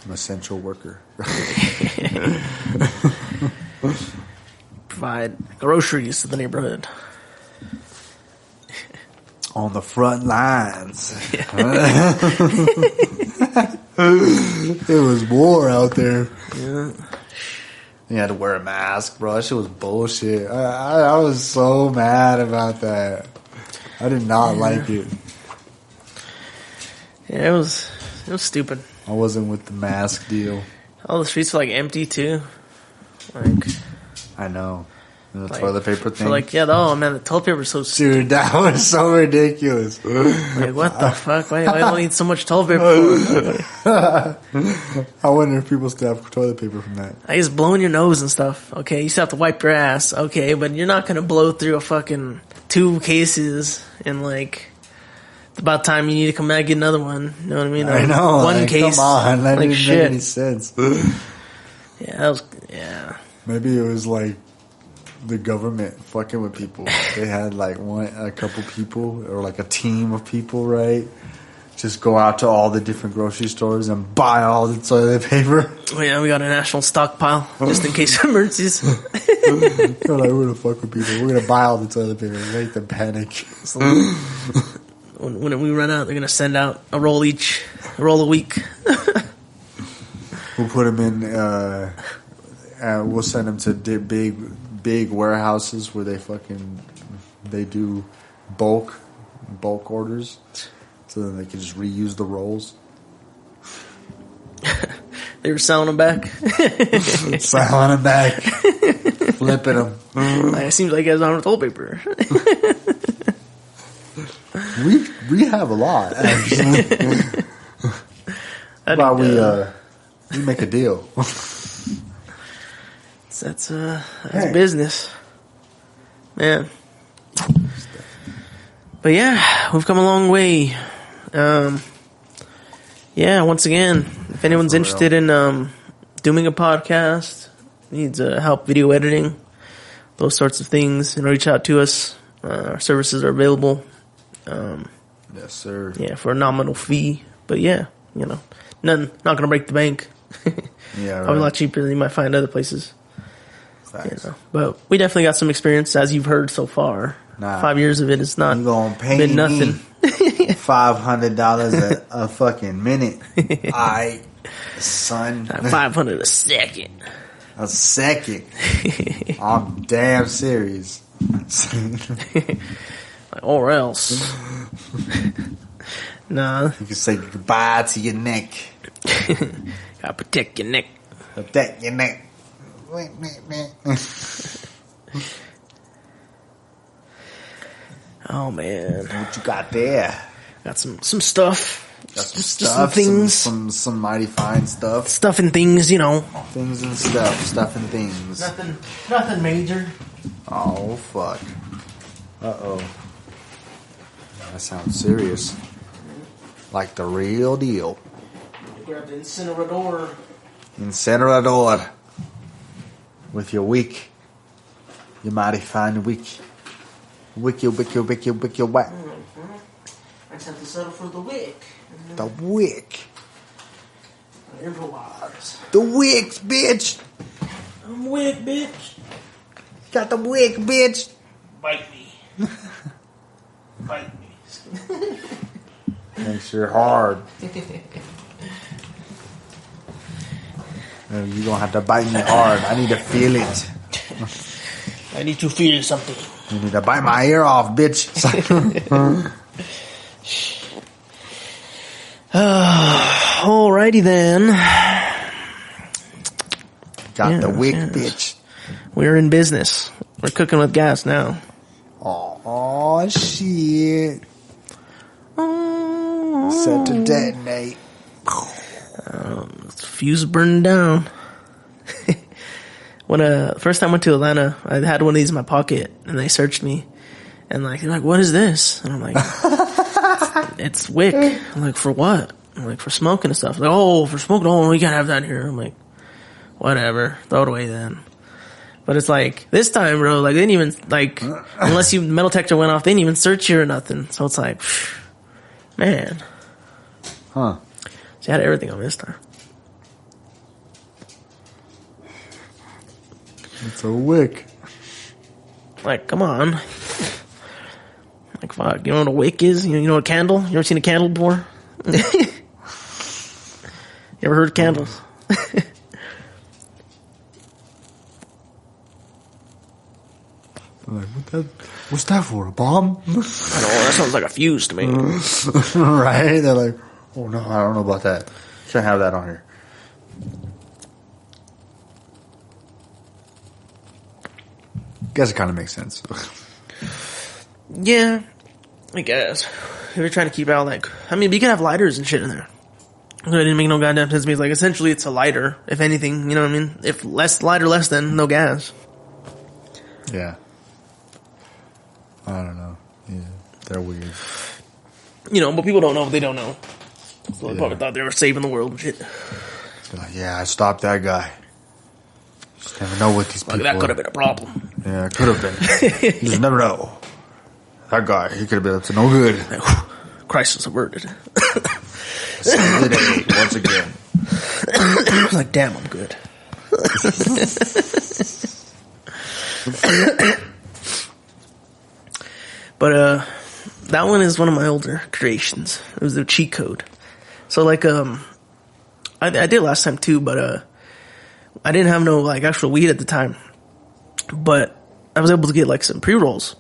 I'm an essential worker. Provide groceries to the neighborhood. On the front lines. It was war out there. Yeah. You had to wear a mask, bro. That shit was bullshit. I was so mad about that. I did not like it. Yeah, it was stupid. I wasn't with the mask deal. All the streets were like empty too. Like, I know. And the like, toilet paper thing. oh man, the toilet paper is so stupid. Dude, that was so ridiculous. Like, what the fuck? Why do I need so much toilet paper for? I wonder if people still have toilet paper from that. I just blowing your nose and stuff. Okay, you still have to wipe your ass. Okay, but you're not gonna blow through a fucking 2 cases and like. It's about time you need to come back and get another one. You know what I mean? I know. One like, case. Come on, that like didn't shit. make any sense. Yeah, that was. Yeah. Maybe it was like the government fucking with people. They had like a couple people or like a team of people, right? Just go out to all the different grocery stores and buy all the toilet paper. Oh yeah, we got a national stockpile just in case of emergencies. They're like, we're gonna fuck with people. We're gonna buy all the toilet paper and make them panic. So, when we run out, they're gonna send out a roll a week. We'll put them in. We'll send them to big warehouses where they do bulk orders, so then they can just reuse the rolls. They were selling them back. Selling them back, flipping them. Like, it seems like you guys don't have toilet paper. We have a lot, actually. But we make a deal. That's business, man. But yeah, we've come a long way. Yeah, once again, if anyone's interested in doing a podcast, needs help video editing, those sorts of things, and reach out to us. Our services are available. Yes, sir. Yeah, for a nominal fee. But yeah, not gonna break the bank. Yeah, right. Probably a lot cheaper than you might find other places. Facts. But we definitely got some experience, as you've heard so far. 5 years of it has not been nothing. $500 a fucking minute. I, son. $500 a second. A second. I'm damn serious. Or else. Nah. You can say goodbye to your neck. Gotta protect your neck. Protect your neck. Oh man. What you got there? Got some stuff. Got some Just stuff. some things. Some mighty fine stuff. Stuff and things, Things and stuff. Stuff and things. Nothing major. Oh, fuck. Uh-oh. That sounds serious. Like the real deal. Grab the incinerador. Incinerador. With your wick. Your mighty fine wick. Wick your whack. I just have to settle for the wick. The wick. Improvise. The wicks, bitch. I'm wick, bitch. Got the wick, bitch. Bite me. Bite me. Thanks, you're hard. You're gonna have to bite me hard. I need to feel it. I need to feel something. You need to bite my ear off, bitch. Alrighty then. Got the wick, bitch. We're in business. We're cooking with gas now. Oh shit. Set to detonate. Fuse burning down. When first time I went to Atlanta, I had one of these in my pocket, and they searched me, and they're like, "What is this?" And I'm like, "It's wick." I'm like, "For what?" I'm like, "For smoking and stuff." They're like, "Oh, for smoking? Oh, we can't have that here." I'm like, "Whatever, throw it away then." But it's like this time, bro. Like they didn't even unless you metal detector went off, they didn't even search you or nothing. So it's like, man, huh? So you had everything on this time. It's a wick. Like, come on. Like, fuck. You know what a wick is? You know a candle? You ever seen a candle before? You ever heard of candles? What's that for? A bomb? I don't know. That sounds like a fuse to me. Right? They're like, oh no, I don't know about that. Can't have that on here. Guess it kind of makes sense. Yeah, I guess. If you're trying to keep out, like, I mean, you can have lighters and shit in there. It didn't make no goddamn sense to me. It's like, essentially, it's a lighter, if anything, you know what I mean? If lighter less than, no gas. Yeah. I don't know. Yeah, they're weird. You know, but people don't know what they don't know. So they probably thought they were saving the world and shit. Like, yeah, I stopped that guy. Just never know what these people Like, that could have been a problem. Yeah, it could have been. You just never know. That guy, he could have been up to no good. Crisis averted. Saved the day, once again. I was like, damn, I'm good. But, that one is one of my older creations. It was a cheat code. So, like, I did last time too, but, I didn't have no, like, actual weed at the time. But I was able to get, like, some pre-rolls.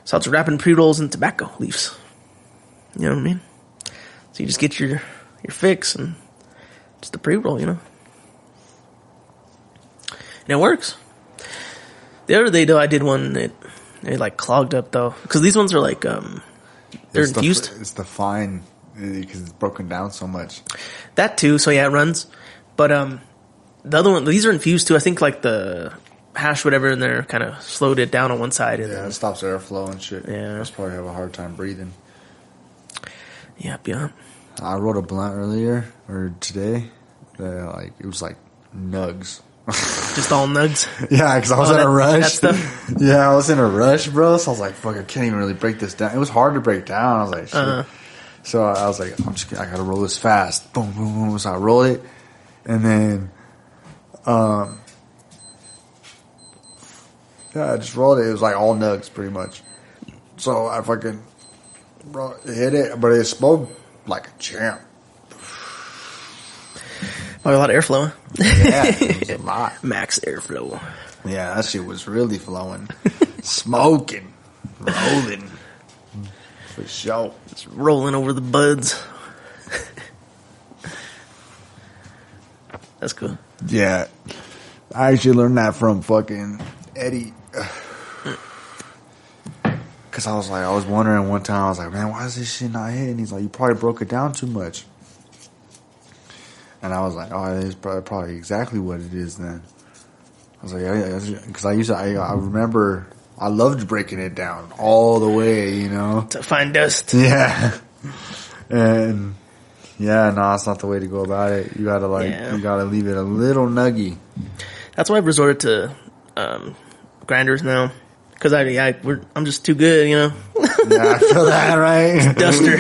So I was wrapping pre-rolls in tobacco leaves. You know what I mean? So you just get your fix and just the pre-roll, you know? And it works. The other day, though, I did one that it like clogged up, though. Because these ones are like, they're infused. It's the fine, because it's broken down so much. That too, so yeah, it runs. But the other one, these are infused too. I think like the hash whatever in there kind of slowed it down on one side. And it stops airflow and shit. Yeah. That's probably have a hard time breathing. Yep. I wrote a blunt earlier, or today, that it was like nugs. Just all nugs? Yeah, because I was in a rush. That stuff? Yeah, I was in a rush, bro. So I was like, fuck, I can't even really break this down. It was hard to break down. I was like, shit. So I was like, I gotta roll this fast. Boom, boom, boom. So I roll it. And then, I just rolled it. It was like all nugs, pretty much. So I fucking hit it, but it smoked like a champ. Probably a lot of airflow. Yeah, it was a lot. Max airflow. Yeah, that shit was really flowing. Smoking. Rolling. For sure. It's rolling over the buds. That's cool. Yeah. I actually learned that from fucking Eddie. Because I was wondering one time, I was like, man, why is this shit not hitting? He's like, you probably broke it down too much. And I was like, oh, it's probably exactly what it is then. I was like, because I remember I loved breaking it down all the way, you know. To find dust. Yeah. And yeah, no, that's not the way to go about it. You gotta you gotta leave it a little nuggy. That's why I've resorted to grinders now. Because I'm just too good, you know. Yeah, I feel that, right? Duster.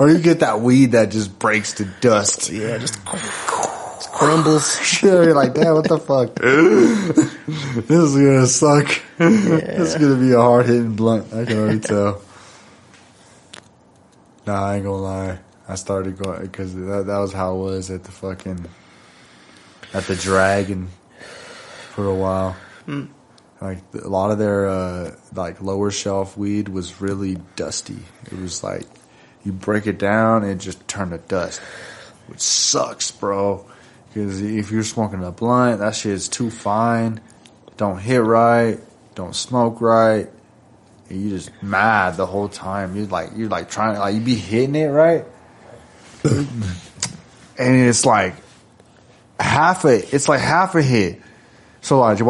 Or you get that weed that just breaks to dust. Yeah, just crumbles. You're like, damn, what the fuck? This is gonna suck. Yeah. This is gonna be a hard hitting blunt. I can already tell. Nah, I ain't gonna lie. I started going because that was how it was at the Dragon for a while. Mm. Like a lot of their lower shelf weed was really dusty. It was like you break it down and it just turned to dust, which sucks, bro. Because if you're smoking a blunt, that shit is too fine. Don't hit right. Don't smoke right. And you just mad the whole time. You're like trying, you be hitting it right, and it's like half a hit. So watch.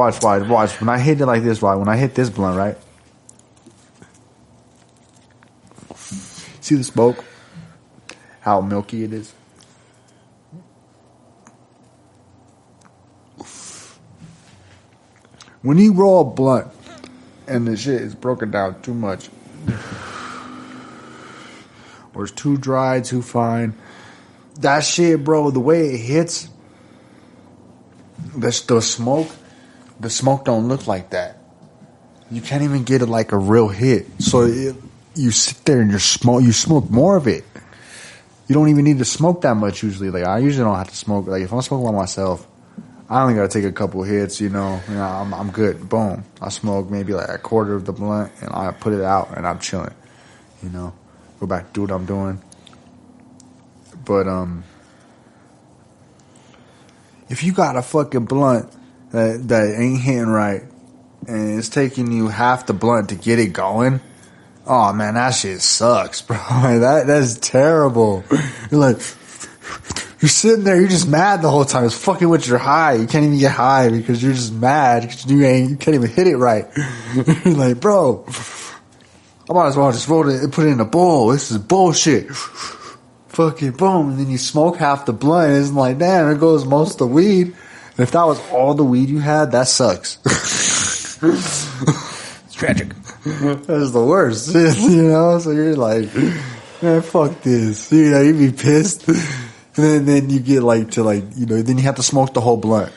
When I hit it like this, right? When I hit this blunt, right? See the smoke? How milky it is. When you roll a blunt and the shit is broken down too much, or it's too dry, too fine, that shit, bro, the way it hits, the smoke don't look like that. You can't even get it like a real hit. So you sit there and you smoke more of it. You don't even need to smoke that much usually. Like I usually don't have to smoke. Like if I'm smoking by myself, I only gotta take a couple hits, I'm good. Boom. I smoke maybe like a quarter of the blunt, and I put it out, and I'm chilling. Go back, do what I'm doing. But if you got a fucking blunt that ain't hitting right, and it's taking you half the blunt to get it going, oh man, that shit sucks, bro. That's terrible. You're like, you're sitting there, you're just mad the whole time. It's fucking with your high. You can't even get high because you're just mad because you can't even hit it right. You're like, bro, I might as well just roll it and put it in a bowl. This is bullshit. Fucking boom. And then you smoke half the blunt. And it's like, damn, there goes most of the weed. And if that was all the weed you had, that sucks. It's tragic. That's the worst. So you're like, man, fuck this. You'd be pissed. And then you get then you have to smoke the whole blunt.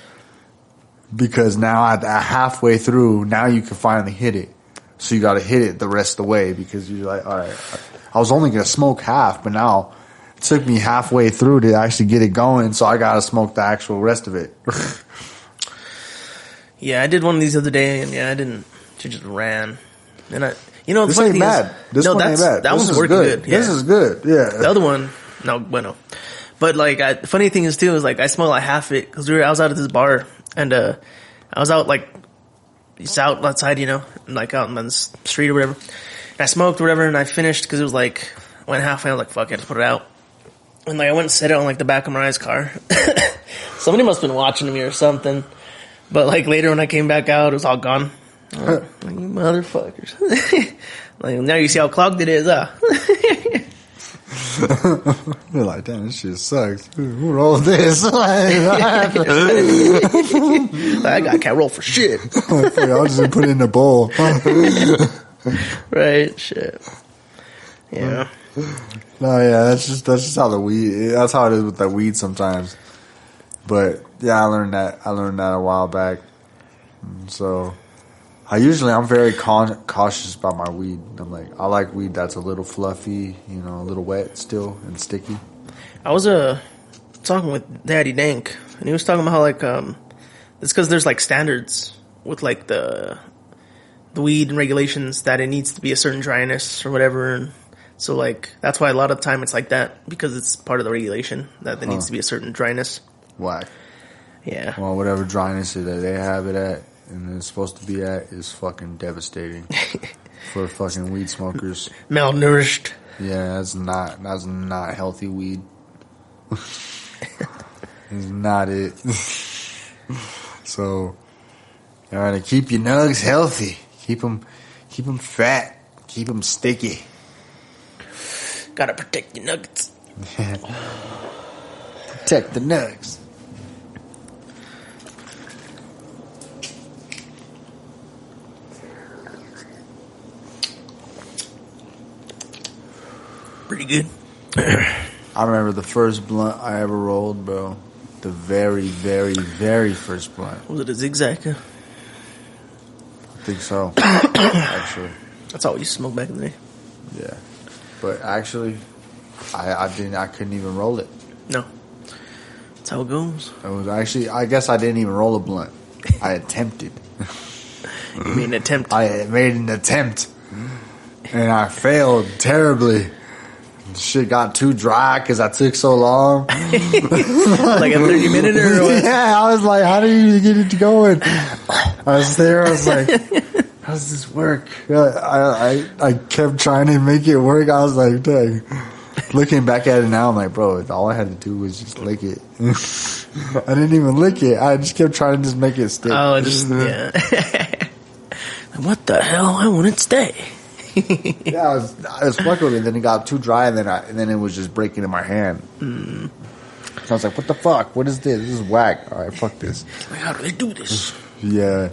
Because now at halfway through, now you can finally hit it. So you gotta hit it the rest of the way because you're like, alright, I was only gonna smoke half, but now it took me halfway through to actually get it going, so I gotta smoke the actual rest of it. Yeah, I did one of these the other day, and I didn't. She just ran. And this ain't bad. This one ain't bad. That one's working good. Yeah. This is good. Yeah. The other one, no bueno. But the funny thing is too is I smoked like half it because I was out at this bar and I was out it's out outside, out on the street or whatever. And I smoked or whatever, and I finished because it was went halfway. I was like, fuck it, just put it out. And I went and set it on the back of Mariah's car. Somebody must have been watching me or something. But later when I came back out, it was all gone. You motherfuckers. Now you see how clogged it is, huh? You're like, damn, this shit sucks. Who rolled this? I can't roll for shit. I'll just put it in a bowl. Right, shit. Yeah. No, yeah, that's just how that's how it is with that weed sometimes. But yeah, I learned that a while back. So I'm very cautious about my weed. I like weed that's a little fluffy, a little wet still and sticky. I was talking with Daddy Dank, and he was talking about how it's because there's standards with the weed and regulations that it needs to be a certain dryness or whatever. And so that's why a lot of the time it's like that because it's part of the regulation that there needs to be a certain dryness. Whack. Yeah. Well, whatever dryness that they have it at and it's supposed to be at is fucking devastating for fucking weed smokers. Malnourished. Yeah, that's not healthy weed. It's not it. So, you gotta keep your nugs healthy. Keep them fat. Keep them sticky. Gotta protect your nuggets. Protect the nugs. Pretty good. I remember the first blunt I ever rolled, bro. The very, very, very first blunt. Was it a zigzag? I think so. Actually. That's all we used to smoke back in the day. Yeah. But actually, I couldn't even roll it. No. That's how it goes. It was actually, I guess I didn't even roll a blunt. I attempted. You made an attempt. I made an attempt. And I failed terribly. Shit got too dry because I took so long. Like a 30-minute or what? Yeah, I was like, how do you get it going? I was there, I was like, how does this work? I kept trying to make it work. I was like, dang. Looking back at it now, I'm like, bro, all I had to do was just lick it. I didn't even lick it. I just kept trying to just make it stick. Oh, just, yeah. What the hell? I want it to stay. Yeah, I was fucking with it, and then it got too dry, and then it was just breaking in my hand. Mm. So I was like, what the fuck? What is this? This is whack. All right, fuck this. Like, how do they do this? Yeah.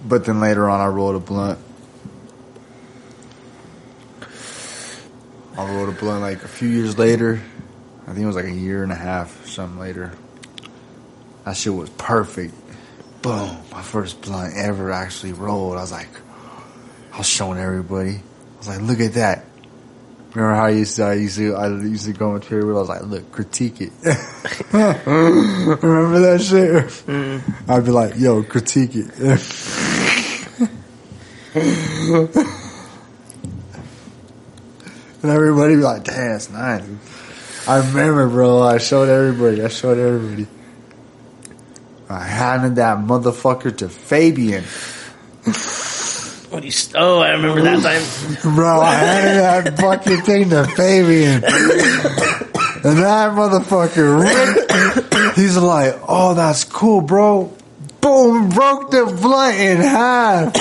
But then later on, I rolled a blunt. Like a few years later. I think it was like a year and a half, something later. That shit was perfect. Boom. My first blunt ever actually rolled. I was showing everybody. I was like, look at that. Remember how I used to go in period where I was like, look, critique it. Remember that shit? I'd be like, yo, critique it. And everybody be like, damn, it's nice. I remember, bro, I showed everybody. I handed that motherfucker to Fabian. I remember that time. Bro, I handed that fucking thing to Fabian. And that motherfucker ripped. He's like, oh, that's cool, bro. Boom, broke the blunt in half.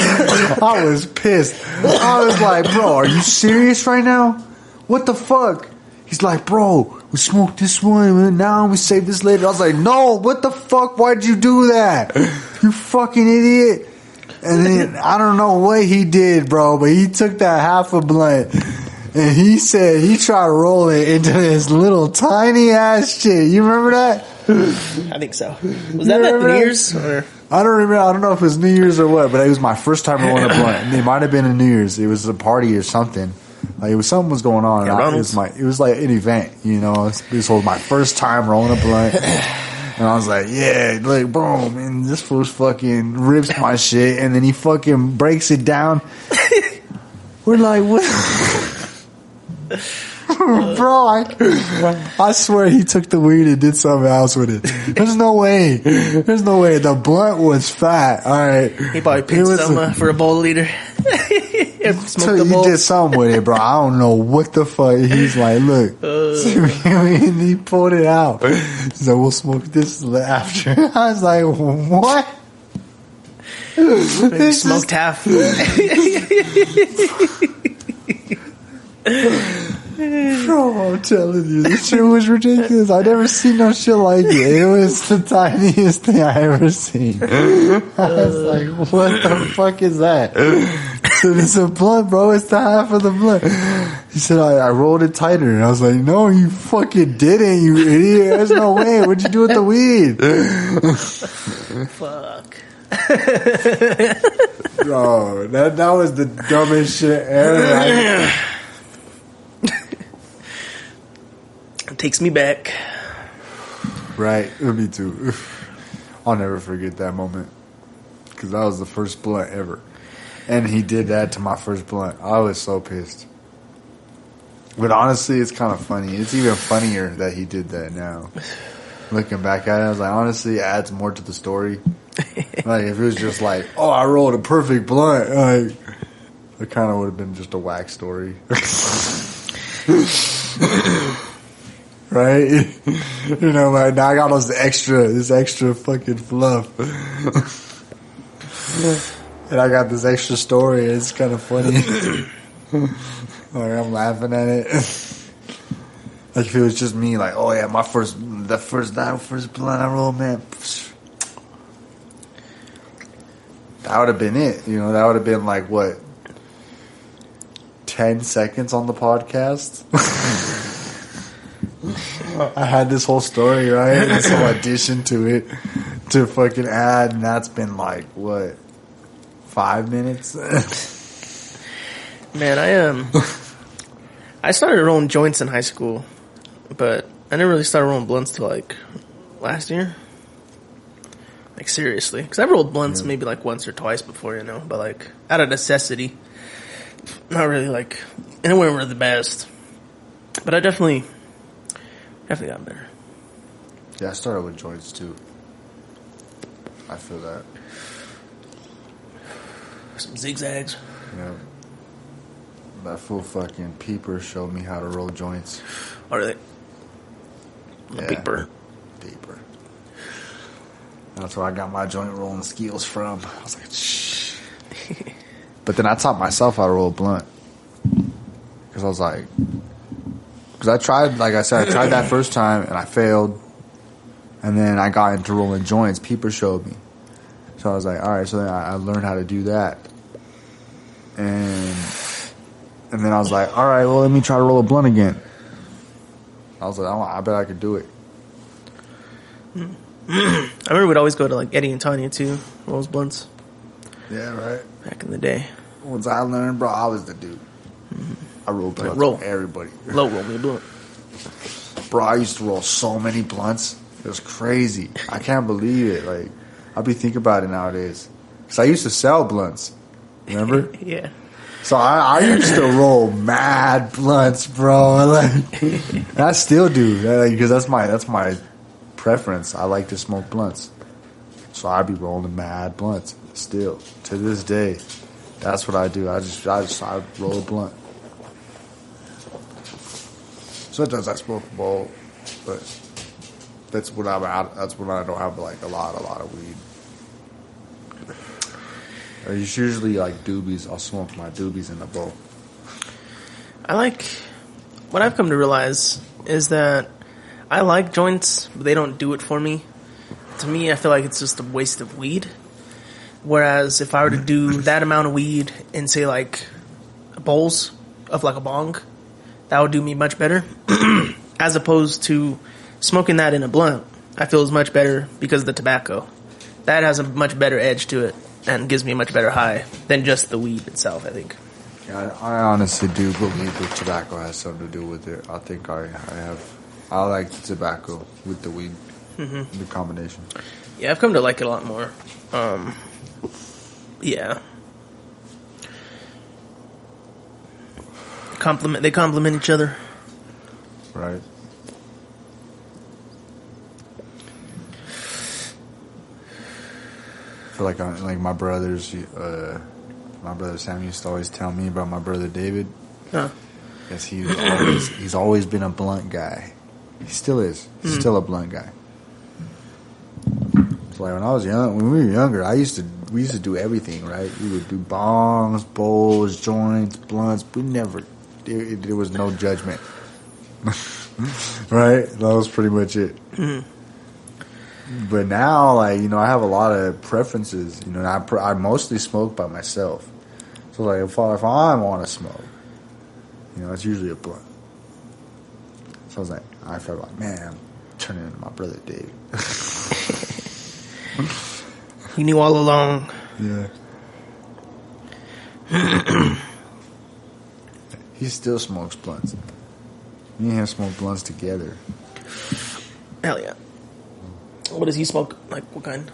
I was pissed. I was like, bro, are you serious right now? What the fuck? He's like, bro, we smoked this one, and now we save this later. I was like, no, what the fuck? Why'd you do that? You fucking idiot. And then, I don't know what he did, bro, but he took that half a blunt, and he said he tried to roll it into this little tiny ass shit. You remember that? I think so. Was that at New Year's? Or? I don't remember. I don't know if it was New Year's or what, but it was my first time rolling a blunt. It might have been a New Year's. It was a party or something. Like, something was going on. Yeah, it was like an event, you know. This was my first time rolling a blunt. And I was like, yeah, like, boom. And this fool's fucking rips my shit. And then he fucking breaks it down. We're like, what? Bro, I swear he took the weed and did something else with it. There's no way. The blunt was fat. All right. He probably picked some for a bowl leader. So he did something with it, bro. I don't know what the fuck. He's like, look. And he pulled it out. He's like, we'll smoke this after. I was like, what? Smoked half. Bro, I'm telling you, this shit was ridiculous. I never seen no shit like it. It was the tiniest thing I ever seen. I was like, what the fuck is that? So it's a blunt, bro. It's the half of the blunt. He said, I rolled it tighter. And I was like, no, you fucking didn't, you idiot. There's no way. What'd you do with the weed? Fuck. Bro, that was the dumbest shit ever. It takes me back. Right, me too. I'll never forget that moment. Because that was the first blunt ever. And he did that to my first blunt. I was so pissed. But honestly, it's kind of funny. It's even funnier that he did that now. Looking back at it, I was like, honestly, it adds more to the story. Like, if it was just like, oh, I rolled a perfect blunt, like, it kind of would have been just a whack story. Right? You know, like, now I got this extra fucking fluff. And I got this extra story. It's kind of funny. Like, I'm laughing at it. Like, if it was just me, like, oh yeah, that first blunt I rolled, man. That would have been it. You know, that would have been like, what, 10 seconds on the podcast? I had this whole story, right? This whole addition to it to fucking add, and that's been like, what, 5 minutes? Man, I started rolling joints in high school, but I never really started rolling blunts till like last year. Like, seriously. Because I've rolled blunts maybe like once or twice before, you know, but like out of necessity. Not really like, and it wasn't really the best. But I definitely got better. Yeah, I started with joints too. I feel that. Some zigzags. Yeah. That full fucking peeper showed me how to roll joints. Oh, really? Yeah. Peeper. That's where I got my joint rolling skills from. I was like, shh. But then I taught myself how to roll a blunt. Because I was like, because I tried, like I said, I tried that first time and I failed. And then I got into rolling joints. Peeper showed me. So I was like, all right, so then I learned how to do that. And then I was like, all right, well, let me try to roll a blunt again. I was like, I bet I could do it. I remember we'd always go to like Eddie and Tanya too, rolls blunts. Yeah, right. Back in the day. Once I learned, bro, I was the dude. I roll blunts roll. with everybody. Low roll me a blunt. Bro, I used to roll so many blunts. It was crazy. I can't believe it. Like, I'll be thinking about it nowadays. Because I used to sell blunts. Remember? Yeah. So I used to roll mad blunts, bro. Like, and I still do. Because that's my preference. I like to smoke blunts. So I be rolling mad blunts. Still. To this day. That's what I do. I roll a blunt. Sometimes I smoke a bowl, but that's when I'm out. That's when I don't have like a lot of weed. It's usually like doobies. I'll smoke my doobies in a bowl. What I've come to realize is that I like joints, but they don't do it for me. To me, I feel like it's just a waste of weed. Whereas if I were to do that amount of weed in, say, like bowls of like a bong, that would do me much better. As opposed to smoking that in a blunt, I feel is much better because of the tobacco. That has a much better edge to it and gives me a much better high than just the weed itself, I think. Yeah, I honestly do believe the tobacco has something to do with it. I think I like the tobacco with the weed, the combination. Yeah, I've come to like it a lot more. Yeah. They complement each other. Right. I feel like my brother Sam used to always tell me about my brother David. Huh. Yes, he's always been a blunt guy. He still is. He's still a blunt guy. So like when we were younger, we used to do everything, right? We would do bongs, bowls, joints, blunts. There was no judgment. Right? That was pretty much it. But now, like, I have a lot of preferences. I mostly smoke by myself. So, like, if I want to smoke, it's usually a blunt. So I felt like, man, I'm turning into my brother Dave. He knew all along. Yeah. He still smokes blunts. Me and him smoke blunts together. Hell yeah. What does he smoke? Like, what kind?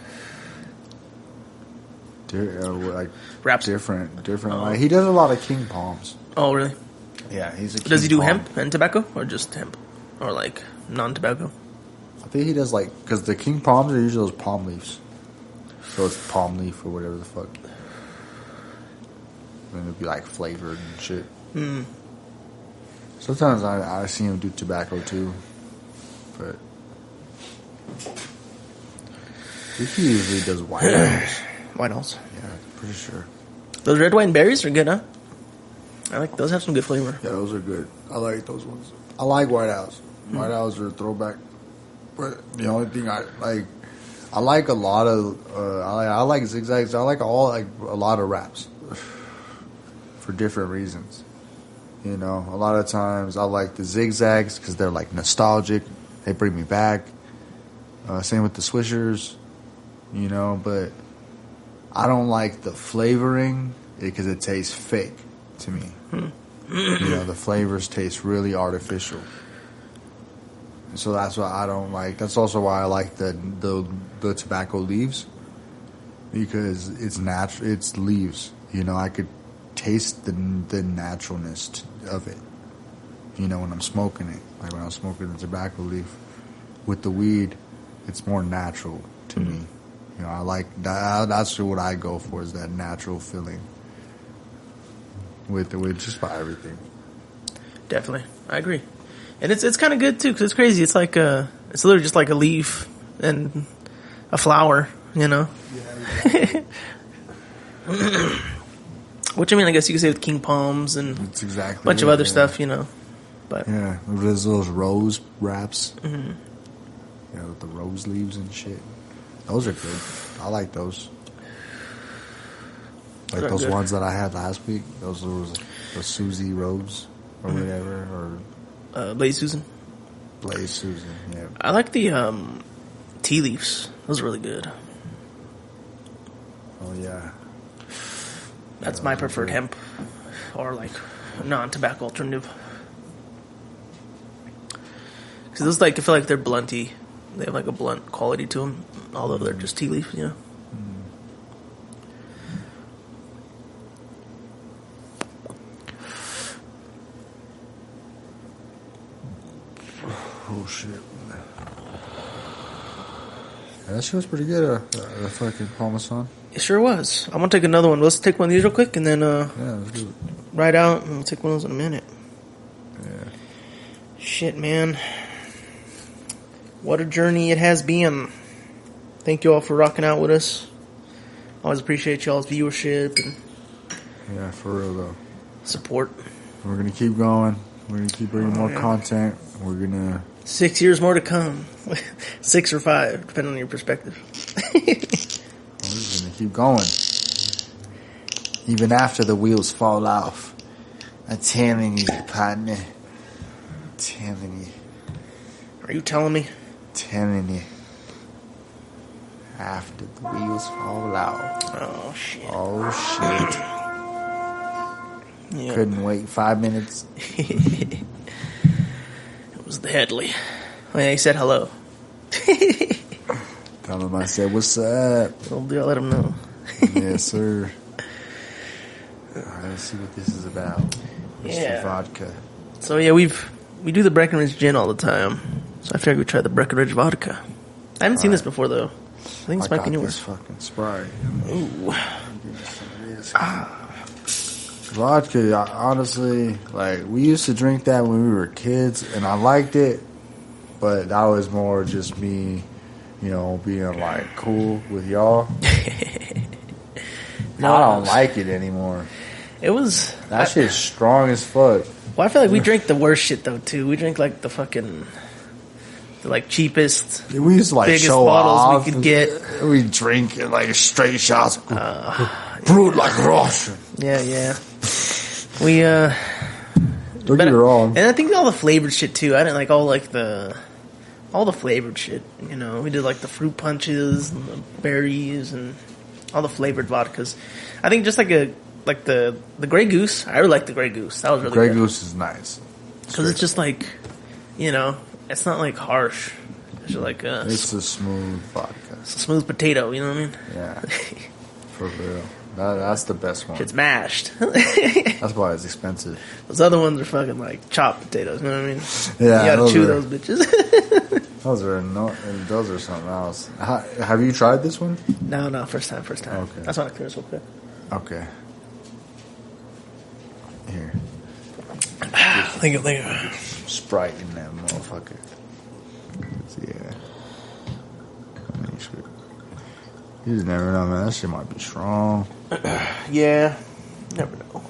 Like Wraps? Different. Like, he does a lot of king palms. Oh, really? Yeah, he's a king Does he do palm. hemp and tobacco? Or just hemp? Or, like, non-tobacco? I think he does, like, because the king palms are usually those palm leaves. So it's palm leaf or whatever the fuck. And it'd be, like, flavored and shit. Sometimes I see him do tobacco, too. But he usually does white owls. White owls. Yeah, pretty sure. Those red wine berries are good, huh? I like those. Have some good flavor. Yeah, those are good. I like those ones. I like white owls. White owls are a throwback. But the only thing I like a lot of. I like zigzags. I like a lot of wraps for different reasons. A lot of times I like the zigzags because they're like nostalgic. They bring me back. Same with the swishers. But I don't like the flavoring because it tastes fake to me. The flavors taste really artificial. And so that's why I don't like. That's also why I like the tobacco leaves, because it's natural. It's leaves. I could taste the naturalness of it. When I'm smoking it, like when I'm smoking the tobacco leaf with the weed, it's more natural to me. I like that. That's what I go for, is that natural feeling with just about everything. Definitely, I agree. And it's kind of good too, because it's crazy. It's like it's literally just like a leaf and a flower, Yeah. Which, I mean, I guess you could say with king palms and It's exactly a bunch of other stuff, But yeah, there's those rose wraps. Yeah, with the rose leaves and shit. Those are good. I like those. Like Those are those good. ones that I had last week. Those were the Susie Rose or whatever, or Blaze Susan. Blaze Susan. Yeah. I like the tea leaves. Those are really good. Oh yeah. That's Yeah, my those are preferred good. hemp, or like non-tobacco alternative. Because those, like, I feel like they're blunty. They have like a blunt quality to them, although they're just tea leaf, you know. Oh shit! Yeah, that shit was pretty good. The fucking Parmesan. It sure was. I'm gonna take another one. Let's take one of these real quick, and then Yeah, let's do it. ride out, and we'll take one of those in a minute. Yeah. Shit, man. What a journey it has been. Thank you all for rocking out with us. Always appreciate y'all's viewership and Yeah, for real though. support. We're gonna keep going. We're gonna keep bringing more content. We're gonna. 6 years more to come. 6 or 5, depending on your perspective. We're just gonna keep going. Even after the wheels fall off. I'm telling you, partner. I'm telling you. Are you telling me? Telling you. After the wheels fall out. Oh, shit. Oh shit. Yeah. Couldn't wait 5 minutes. It was the Headley. Oh, yeah, he said hello. Tell him I said, what's up? I'll let him know. Yes, sir. Alright, let's see what this is about. Mr. Yeah. Vodka. So, yeah, we do the Breckenridge gin all the time. So I figured we'd try the Breckenridge vodka. I haven't seen this before, though. I think this might be newer. This fucking Sprite. Ooh. Vodka, honestly, like, we used to drink that when we were kids, and I liked it, but that was more just me, you know, being, like, cool with y'all. No, I don't like it anymore. It was... That shit's strong as fuck. Well, I feel like we drank the worst shit, though, too. We drank, like, the fucking... The, like, cheapest... We used to, like, biggest show bottles off. we could get. We drink it, like, straight shots. Brewed like Russian. Yeah. We, Don't get me wrong. And I think all the flavored shit, too. I didn't like all the flavored shit, you know. We did, like, the fruit punches and the berries and all the flavored vodkas. I think just like the Grey Goose. I really like the Grey Goose. That was really Grey good. Goose is nice. Because it's just like, you know, it's not like harsh. It's just like It's a smooth vodka. it's a smooth potato, you know what I mean? Yeah. For real. That's the best one. It's mashed. That's why it's expensive. Those other ones are fucking like chopped potatoes, you know what I mean? Yeah, You gotta chew are- those bitches. Those are something else. Have you tried this one? No, first time. Okay. That's why I clear this real quick. Okay. Here. Thank you. Sprite in that motherfucker. Yeah. You just never know, man. That shit might be strong. Yeah, never know.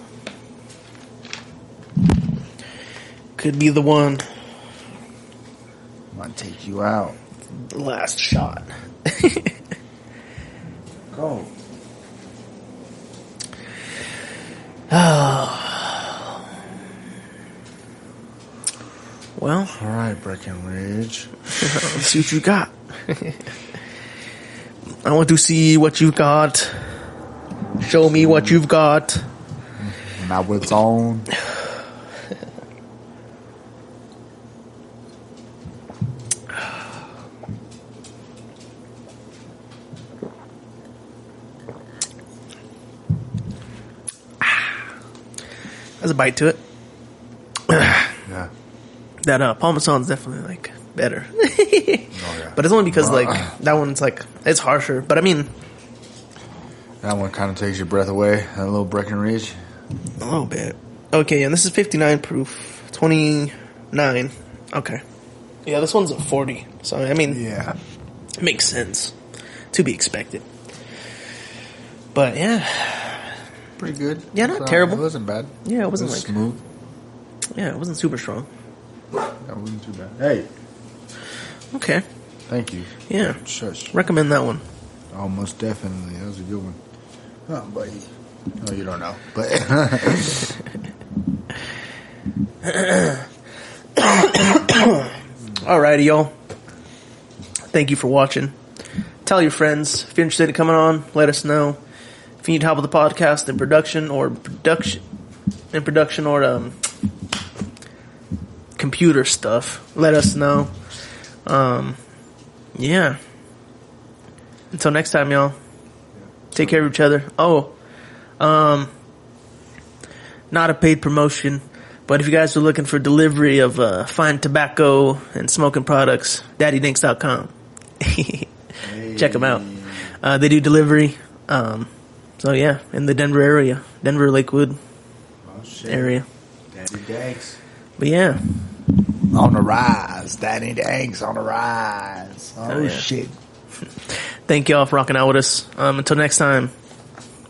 Could be the one. Might take you out. The last shot. Go. Well, All right, Breckenridge. let's see what you got. I want to see what you've got. Show me what you've got. Now what's on? There's a bite to it. Yeah. That Parmesan's definitely like better. Oh, yeah. But it's only because like that one's like it's harsher. But I mean, That one kind of takes your breath away. That little Breckenridge. a little bit. Okay, and this is 59 proof, 29. Okay. Yeah, this one's a 40. So I mean, Yeah. it makes sense to be expected. But yeah, Pretty good. Yeah, not terrible. It wasn't bad. Yeah, it wasn't like- smooth. yeah, it wasn't super strong. That wasn't too bad. Hey, Okay, thank you. yeah, Shush. recommend that one. Oh, most definitely. That was a good one. Oh, buddy. No, you don't know. But Alrighty, y'all. Thank you for watching. Tell your friends if you're interested in coming on. Let us know if you need help with the podcast and production or production. in production or computer stuff, let us know. Yeah. Until next time, y'all. Take care of each other. Not a paid promotion, but if you guys are looking for delivery of fine tobacco and smoking products, daddydinks.com. Check them out. They do delivery. So yeah, in the Denver area, Denver Lakewood area. Daddy Danks. But yeah, on the rise. Daddy Danks on the rise. Oh shit. Thank y'all for rocking out with us. Until next time.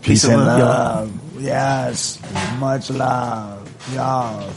Peace and love. Y'all. Yes. Much love. Y'all.